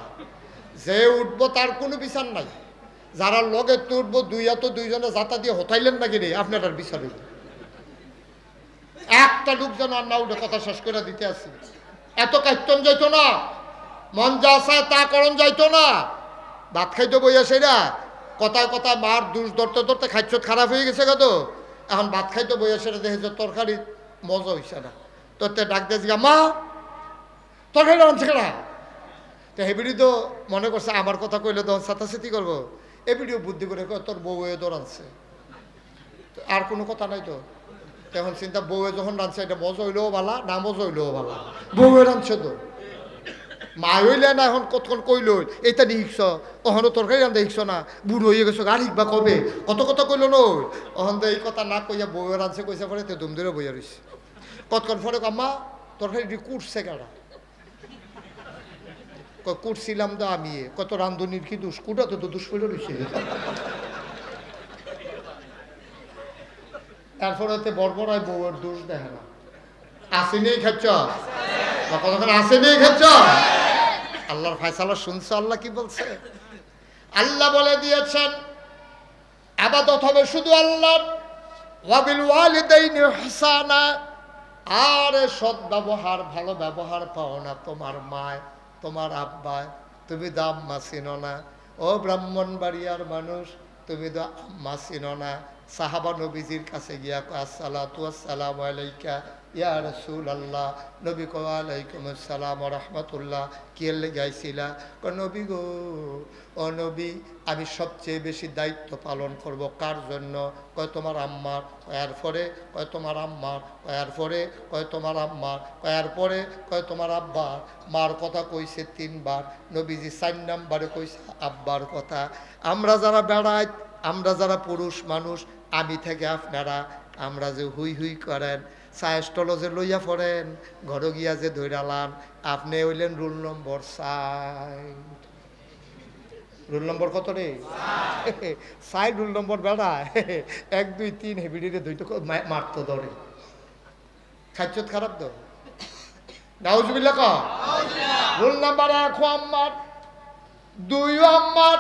যে উঠবো তার কোনো বিচার নাই, যারা লগে উঠবো দুইজনে যাতা দিয়ে হতাইলেন নাকি রে আপনার বিচার হইব। একটা লোক যেন আর না উঠে, কথা শেষ করে দিতে আসি। এত কাইতন যাইতো না, মন যা চায় তা করণ যাইতো না, ভাত খাইতো বইয়া সেরা কথায় কথায় মার দুষ ধরতে ধরতে খাইছ খারাপ হয়ে গেছে কত, এখন ভাত খাইতো বইয়া সেরা দেখেছে তরকারি মজা হইছে না, তোর ডাক দিয়েছি মা তরকারি রাঁধছে কেনা, তো হেবিডি তো মনে করছে আমার কথা কইলে তখন সাতাসাতি করবো, এবিডিও বুদ্ধি করে তোর বউয়ে তো রাঁধছে, আর কোনো কথা নাই তো। তখন চিন্তা বউয়ে যখন রাঁধছে এটা মজা হইলেও ভালা, না মজা হইলেও ভালা, বউয়ে রাঁধছে তো, মা হইলে না এখন কতক্ষণ কইল এইটা নিহিস, ওখানে তরকারি রাঁধে হিকছ না, বুড়ো হয়ে গেছো আর হিকবা কবে, কত কথা কইল নই, ওখান তো এই কথা না কইয়া বউয়ে রাঁধছে কইসা পরে তো দুম ধরে বইয়া রইছে। কতক্ষণ পরে আম্মা তরকারি কুটছে কেনা, কুটছিলাম তো আমি, কত রান্ধনির কি দোষ, কুটা তো দোষ পড়ে রয়েছে। তারপরে বর্বরায় বউয়ের দোষ দেখে না, আসেনি খাচ্ছ কতক্ষণ, আসেনি খাচ্ছ, আল্লাহর ফায়সালা শুনছো, আল্লাহ কি বলছে, আল্লাহ বলে দিয়েছেন ইবাদত হবে শুধু আল্লাহর, ওয়াবিল ওয়ালিদাইনি ইহসানা, আর সৎ ব্যবহার ভালো ব্যবহার পাও না তোমার মায় তোমার আব্বায়, তুমি তো আম্মা চিনো না, ও ব্রাহ্মণবাড়িয়ার মানুষ তুমি তো আম্মা চিনো না। সাহাবা নবীজির কাছে গিয়া আসসালাতু আসসালামু আলাইকা ইয়া রাসূলুল্লাহ, নবী কো আলাইকুম আসসালাম ওয়া রাহমাতুল্লাহ, কি লেগে আইছিলা, কো নবী গো ও নবী আমি সবচেয়ে বেশি দায়িত্ব পালন করব কার জন্য, কয় তোমার আম্মার, কয়ার পরে কয় তোমার আম্মার, কয়ার পরে কয় তোমার আম্মার, কয়ার পরে কয় তোমার আব্বার, মার কথা কইছে 3 বার, নবীজি 4 নম্বরে কইছে আব্বার কথা। আমরা যারা বেড়াই, আমরা যারা পুরুষ মানুষ, আমি থেকে আপনারা আমরা যে হুই হুই করেন, চায় স্টল যে লইয়া পড়েন, ঘরে গিয়া যে ধৈরালান, আপনি হইলেন রুল নম্বর 4, রুল নম্বর কত রে 4, রুল নম্বর বেড়া 1 2 3 হেবিডিরে দুইটা মারতো ধরে, খাইছত খারাপ তো নাউজুবিল্লাহ ক। রুল নাম্বার 1 আম্মার, 2 আম্মার,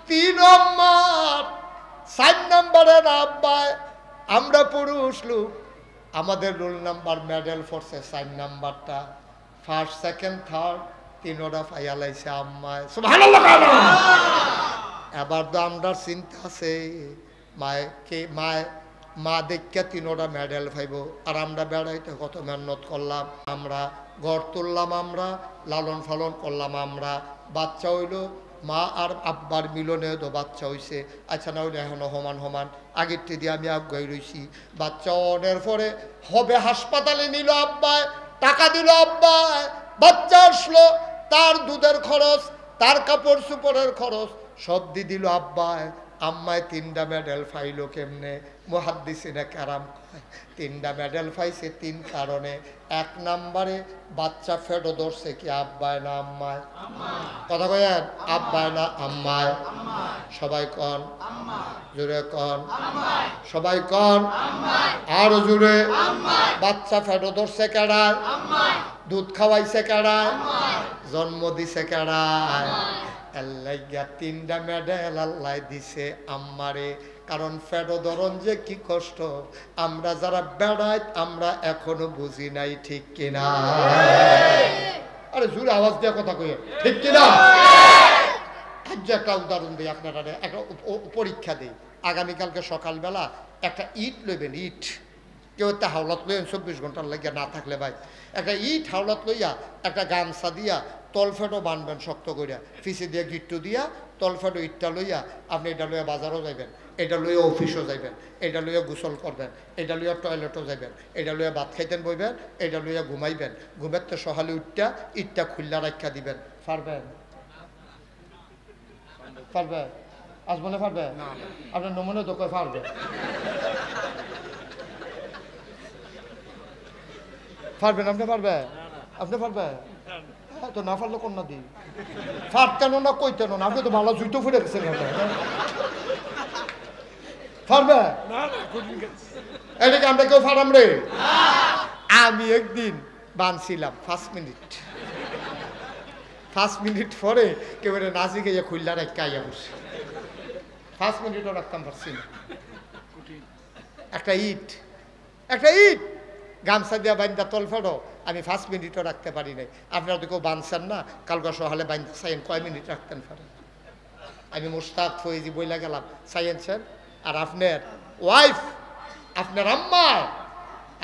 3 আম্মার, 4 নম্বরের আব্বাই। আমরা পুরুষ লোক, আমাদের রোল নাম্বার মেডেল ফোর্সে 4 নাম্বারটা, ফার্স্ট সেকেন্ড থার্ড 3টা ফাইয়ালাইছে আম্মায়। সুবহানাল্লাহ। এবার তো আমরা চিন্তা আছে মায়কে মা দেখে 3টা মেডেল পাইব, আর আমরা বেড়াইতে কত মেহনত করলাম, আমরা ঘর তুললাম, আমরা লালন পালন করলাম, আমরা বাচ্চা হইল মা আর আব্বার মিলনে তো বাচ্চা হইছে। আচ্ছা না হইলে এখনো সমান সমান, আগের থেকে আমি আগাই রইছি। বাচ্চা অনের পরে হবে হাসপাতালে নিল আব্বায়, টাকা দিল আব্বায়, বাচ্চা আসলো, তার দুধের খরচ, তার কাপড় চোপড়ের খরচ সব দিয়ে দিল আব্বায়। আম্মায় 3টা মেডেল পাইল কেমনে? মুহাদ্দিসিনে কেরাম কয় 3টা মেডেল পাইছে 3 কারণে। 1 নম্বরে বাচ্চা ফেটো ধরছে কি আব্বায় না আম্মায়? কথা কয়েন, আব্বায় না আম্মায়? সবাই কন, জোরে কন, সবাই কন, আরো জোরে। বাচ্চা ফেটো ধরছে কেডায়? দুধ খাওয়াইছে কেডায়? জন্ম দিছে কেডায়? আল্লাহ 3টা মেডেল আল্লাহ দিছে আম্মারে। কারণ ফেটো ধরন যে কি কষ্ট আমরা যারা বেড়াই আমরা এখনো বুঝি নাই, ঠিক কিনা? আরে জোরে আওয়াজ দিয়ে কথা কইে, ঠিক কিনা? আজ একটা উদাহরণ দিই আপনারা, একটা পরীক্ষা দিই। আগামীকালকে সকালবেলা একটা ইট লইবেন, ইট। কেউ একটা হাওলাত লইবেন 24 ঘন্টার লাগিয়া না থাকলে ভাই, একটা ইট হাওলাত লইয়া একটা গামছা দিয়া তলফেটো বানবেন শক্ত করিয়া, ফিসে দিয়ে গিট্টু দিয়া তলফেটো ইটটা লইয়া আপনি এটা লইয়া বাজারও যাইবেন, এটা লইয়া অফিসও যাইবেন, এটা লইয়া গোসল করবেন, এটা লইয়া টয়লেটও যাইবেন, এটা লইয়া ভাত খাইতেন বইবেন, এটা লইয়া ঘুমাইবেন। ঘুমের তো সকালে উঠটা ইটটা খুল্লা রাখা দিবেন। পারবেন? পারবে? আজ মনে পারবে? আপনার নমুনে তো কয় পারবে। পারবেন? আপনি পারবে? আপনি পারবে? তো না পারলে কোন না দিই, ফাটতেন না কইতেন না, আপনি তো ভালো জুতো ফুটে গেছেন। পারবে? এটাকে আমরা কেউ ফারাম রে? আমি একদিন বানছিলাম 5 মিনিট, 5 মিনিট পরে কেউ নাচি গিয়ে খুললা রাখতে আইয়া বসে, 5 মিনিটও রাখতাম পারছি না। একটা ইট গামছা দিয়া বান্ধা তল ফেটো আমি 5 মিনিটও রাখতে পারি নাই। আপনারা তো কেউ বাঁধছেন না, কালকে সকালে বান্ধতে চাইন কয় মিনিট রাখতেন পারেন? আমি মুস্তাক ফয়েজি বইলা গেলাম চাইছেন। আর আপনার ওয়াইফ, আপনার আম্মা,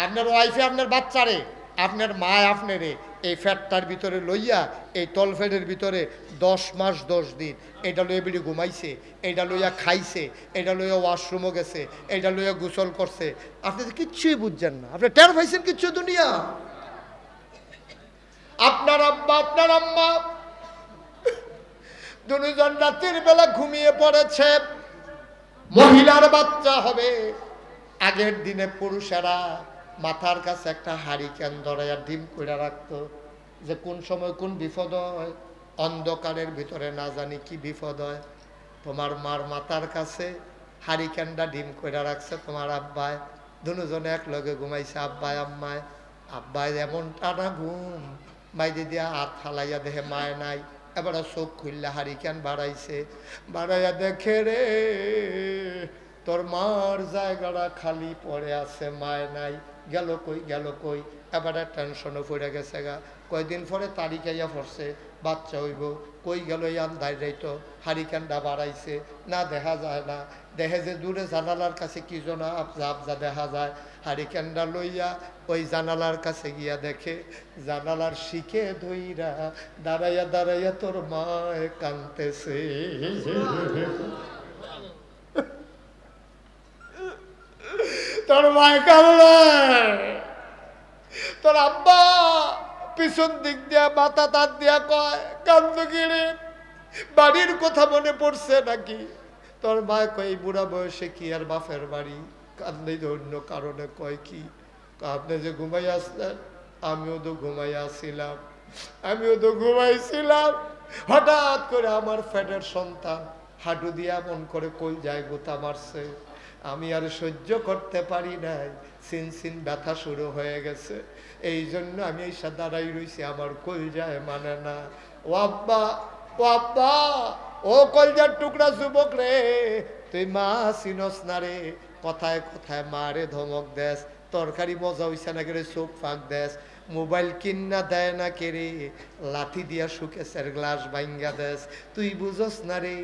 আপনার ওয়াইফে আপনার বাচ্চারে, আপনার মা আপনারে এই ফ্যাটটার ভিতরে লইয়া এই তলফেটের ভিতরে 10 মাস 10 দিন এটা লইয়া বিড়ি ঘুমাইছে, এটা লইয়া খাইছে, এটা লইয়া ওয়াশরুমও গেছে, এটা লইয়া গোসল করছে। আপনি তো কিচ্ছুই বুঝছেন না, আপনি টের পাইছেন কিচ্ছু দুনিয়া? আপনার আব্বা আপনার আম্মা দুজন রাতের বেলা ঘুমিয়ে পড়েছে, মহিলার বাচ্চা হবে। আগের দিনে পুরুষেরা মাথার কাছে একটা হারিকেন ধরাইয়া ডিম করে রাখতো, যে কোন সময় কোন বিপদ হয়, অন্ধকারের ভিতরে না জানি কি বিপদ হয়। তোমার মার মাথার কাছে হারিকেনটা ডিম করে রাখছে তোমার আব্বায়, দুজনে এক লগে ঘুমাইছে আব্বায় আম্মায়। আব্বায় এমন টানা ঘুম, মাইদি দিয়া হাত হালাইয়া দেখে মায় নাই। এবারে চোখ খুললে হারিকেন বাড়াইছে, বাড়াইয়া দেখে রে তোর মার জায়গাটা খালি পড়ে আছে, মায় নাই, গেল কই গেল কই। এবারে টেনশনও পড়ে গেছে গা। কয়দিন পরে তারিখ আইয়া পড়ছে, বাচ্চা হইব, কই গেল আন্দায় যাইতো, হারিকেনটা বাড়াইছে না, দেখা যায় না। দেখে যে দূরে জানালার কাছে কি যেন আবজা আবজা দেখা যায়। হারিকেনটা লইয়া ওই জানালার কাছে গিয়া দেখে জানালার শিখে ধইরা দাঁড়াইয়া দাঁড়াইয়া তোর মায় কাঁদতেছে। তোর মায় কাঁদলে, তোর আব্বা পিছন দিক দিয়া মাথা তার দিয়া কয় কান্দগিরি বাড়ির কথা মনে পড়ছে নাকি? তোর মায় কয় বুড়া বয়সে কি আর বাপের বাড়ি, কান্দে অন্য কারণে। কয় কি? আপনি যে ঘুমাই আসলেন, আমিও তো ঘুমাইছিলাম। হঠাৎ করে আমার ফ্যাটের সন্তান হাঁটু দিয়ে এমন করে কই যায় গোতা মারছে, আমি আর সহ্য করতে পারি নাই, সিন ব্যথা শুরু হয়ে গেছে। এই জন্য আমি এই দাঁড়াই রয়েছি, আমার কই যায় মানে না। ও আব্বা ও আব্বা, ও কলজার টুকরা যুবক রে, তুই মা চিনস না রে, কথায় কথায় মারে ধমক দেস, তরকারি মজা হইছে না করে চোখ ফাঁক দেস, মোবাইল কিন্না দেয় না কেরে, লাঠি দিয়া সুকেশের গ্লাস ভাঙ্গা দেস, তুই বুঝস না রে,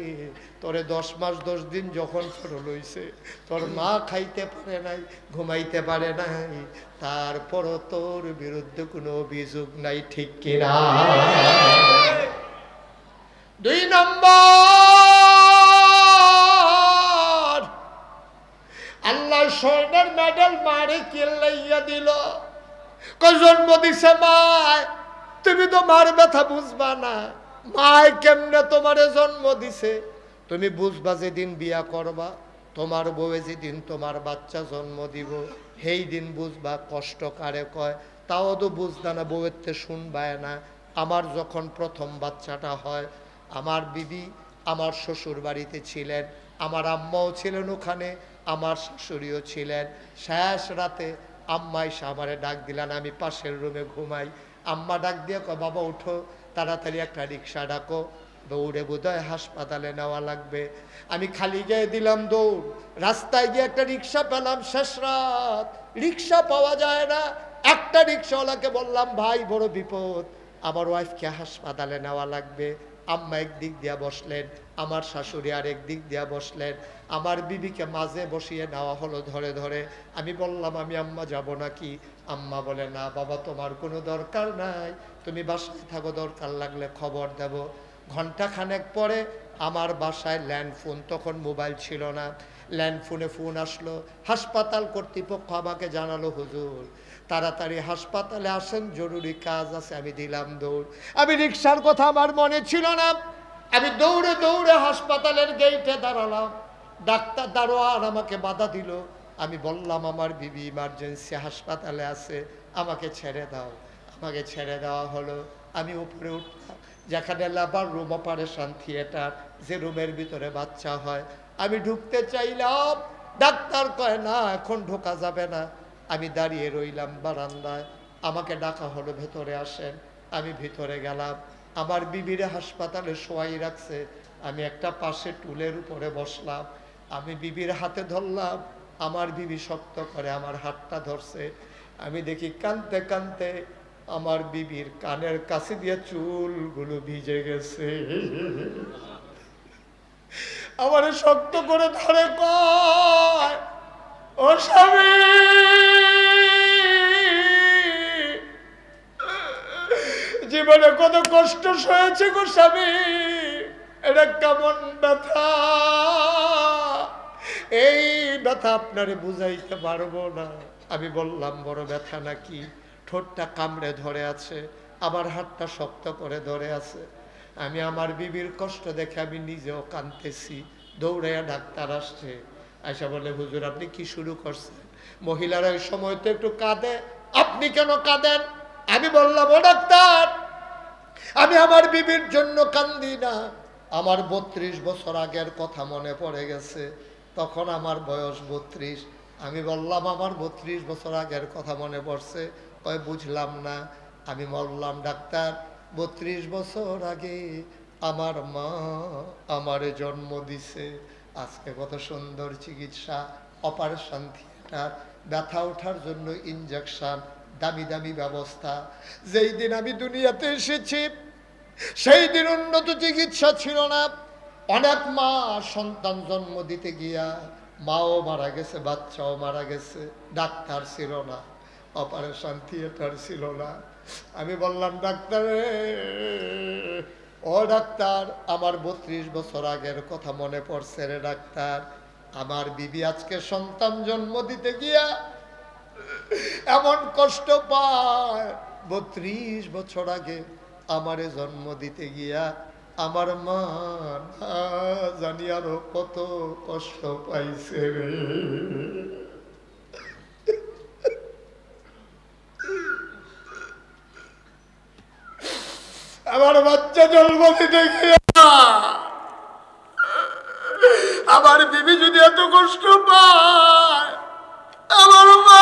তোরে 10 মাস 10 দিন যখন ছোট লইছে, তোর মা খাইতে পারে নাই, ঘুমাইতে পারে নাই, তারপরও তোর বিরুদ্ধে কোনো অভিযোগ নাই, ঠিক কিনা? 2 নম্বর, আল্লাহ স্বর্ণের মেডেল মারে কিল্লাইয়া দিল, জন্ম দিছে মায়, তুমি তো মার ব্যথা বুঝবা না, মায় কেমনে তোমারে জন্ম দিছে তুমি বুঝবা যেদিন বিয়া করবা, তোমার বউয়ে যেদিন তোমার বাচ্চা জন্ম দিব, সেই দিন বুঝবা কষ্ট কারে কয়। তাও তো বুঝতা না, বউয়েরতে শুনবায় না। আমার যখন প্রথম বাচ্চাটা হয়, আমার বিবি আমার শ্বশুর বাড়িতে ছিলেন, আমার আম্মাও ছিলেন ওখানে, আমার শাশুড়িও ছিলেন। শেষ রাতে আম্মা এসে আমারে ডাক দিলেন, আমি পাশের রুমে ঘুমাই। আম্মা ডাক দিয়ে কয়, বাবা উঠো, তাড়াতাড়ি একটা রিক্সা ডাকো, দৌড়ে বোধহয় হাসপাতালে নেওয়া লাগবে। আমি খালি গায়ে দিলাম দৌড়, রাস্তায় গিয়ে একটা রিক্সা পেলাম। শেষ রাত, রিক্সা পাওয়া যায় না। একটা রিক্সাওয়ালাকে বললাম, ভাই বড় বিপদ, আমার ওয়াইফকে হাসপাতালে নেওয়া লাগবে। আম্মা একদিক দিয়া বসলেন, আমার শাশুড়ি আরেক দিক দিয়া বসলেন, আমার বিবিকে মাঝে বসিয়ে নেওয়া হলো ধরে ধরে। আমি বললাম, আমি আম্মা যাব নাকি? আম্মা বলে, না বাবা, তোমার কোনো দরকার নাই, তুমি বাসায় থাকো, দরকার লাগলে খবর দেব। ঘন্টাখানেক পরে আমার বাসায় ল্যান্ড ফোন, তখন মোবাইল ছিল না, ল্যান্ড ফোনে ফোন আসলো। হাসপাতাল কর্তৃপক্ষ আমাকে জানালো, হুজুর তাড়াতাড়ি হাসপাতালে আসেন, জরুরি কাজ আছে। আমি দিলাম দৌড়। আমি রিক্সার কথা আমার মনে ছিল না, আমি দৌড়ে দৌড়ে হাসপাতালের গেইটে দাঁড়ালাম। ডাক্তার দারোয়ান আমাকে বাধা দিল। আমি বললাম, আমার বিবি ইমার্জেন্সি হাসপাতালে আছে, আমাকে ছেড়ে দাও। আমাকে ছেড়ে দেওয়া হলো। আমি উপরে উঠলাম, যেখানে লেবার রুম, অপারেশন থিয়েটার, যে রুমের ভিতরে বাচ্চা হয়। আমি ঢুকতে চাইলাম, ডাক্তার কয় না, এখন ঢোকা যাবে না। আমি দাঁড়িয়ে রইলাম বারান্দায়। আমাকে ডাকা হলো, ভেতরে আসেন। আমি ভিতরে গেলাম। আমার বিবিরে হাসপাতালে শোয়াই রাখছে। আমি একটা পাশে টুলের উপরে বসলাম। আমি বিবির হাতে ধরলাম, আমার বিবি শক্ত করে আমার হাতটা ধরছে। আমি দেখি কানতে কানতে আমার বিবির কানের কাছে দিয়ে চুলগুলো ভিজে গেছে। আমারে শক্ত করে ধরে কয়, ও স্বামী, জীবনে কত কষ্ট সয়েছে গো স্বামী, এটা কেমন ব্যথা, এই ব্যথা আপনারে বুঝাইতে পারবো না। আমি বললাম, বড় ব্যথা নাকি? ঠোঁটটা কামড়ে ধরে আছে, আমার হাতটা শক্ত করে ধরে আছে। আমি আমার বিবির কষ্ট দেখে আমি নিজেও কাঁদতেছি। দৌড়াইয়া ডাক্তার আসছে, আয়সা বলে, হুজুর আপনি কি শুরু করছেন? মহিলারা ওই সময় তো একটু কাঁদে, আপনি কেন কাঁদেন? আমি বললাম, ও ডাক্তার, আমি আমার বিবির জন্য কান্দি না, আমার 32 বছর আগের কথা মনে পড়ে গেছে। তখন আমার বয়স 32। আমি বললাম, আমার 32 বছর আগের কথা মনে পড়ছে। কয়, বুঝলাম না। আমি বললাম, ডাক্তার, 32 বছর আগে আমার মা আমারে জন্ম দিছে। আজকে কত সুন্দর চিকিৎসা, অপারেশন থিয়েটার, ব্যথা ওঠার জন্য ইনজেকশন, দামি দামি ব্যবস্থা। যেই দিন আমি দুনিয়াতে এসেছি সেই দিন উন্নত চিকিৎসা ছিল না। অনেক মা সন্তান জন্ম দিতে গিয়া মাও মারা গেছে, বাচ্চাও মারা গেছে, ডাক্তার ছিল না, অপারেশন থিয়েটার ছিল না। আমি বললাম, ডাক্তার, ও ডাক্তার, আমার 32 বছর আগের কথা মনে পড়ছে রে ডাক্তার। আমার বিবি আজকে সন্তান জন্ম দিতে গিয়া এমন কষ্ট পায়, 32 বছর আগে আমারে জন্ম দিতে গিয়া আমার মা জানি আরো কত কষ্ট পাইছে রে। আমার বাচ্চা জন্ম দিতে গিয়া আমার বিবি যদি এত কষ্ট পায়, আমার মা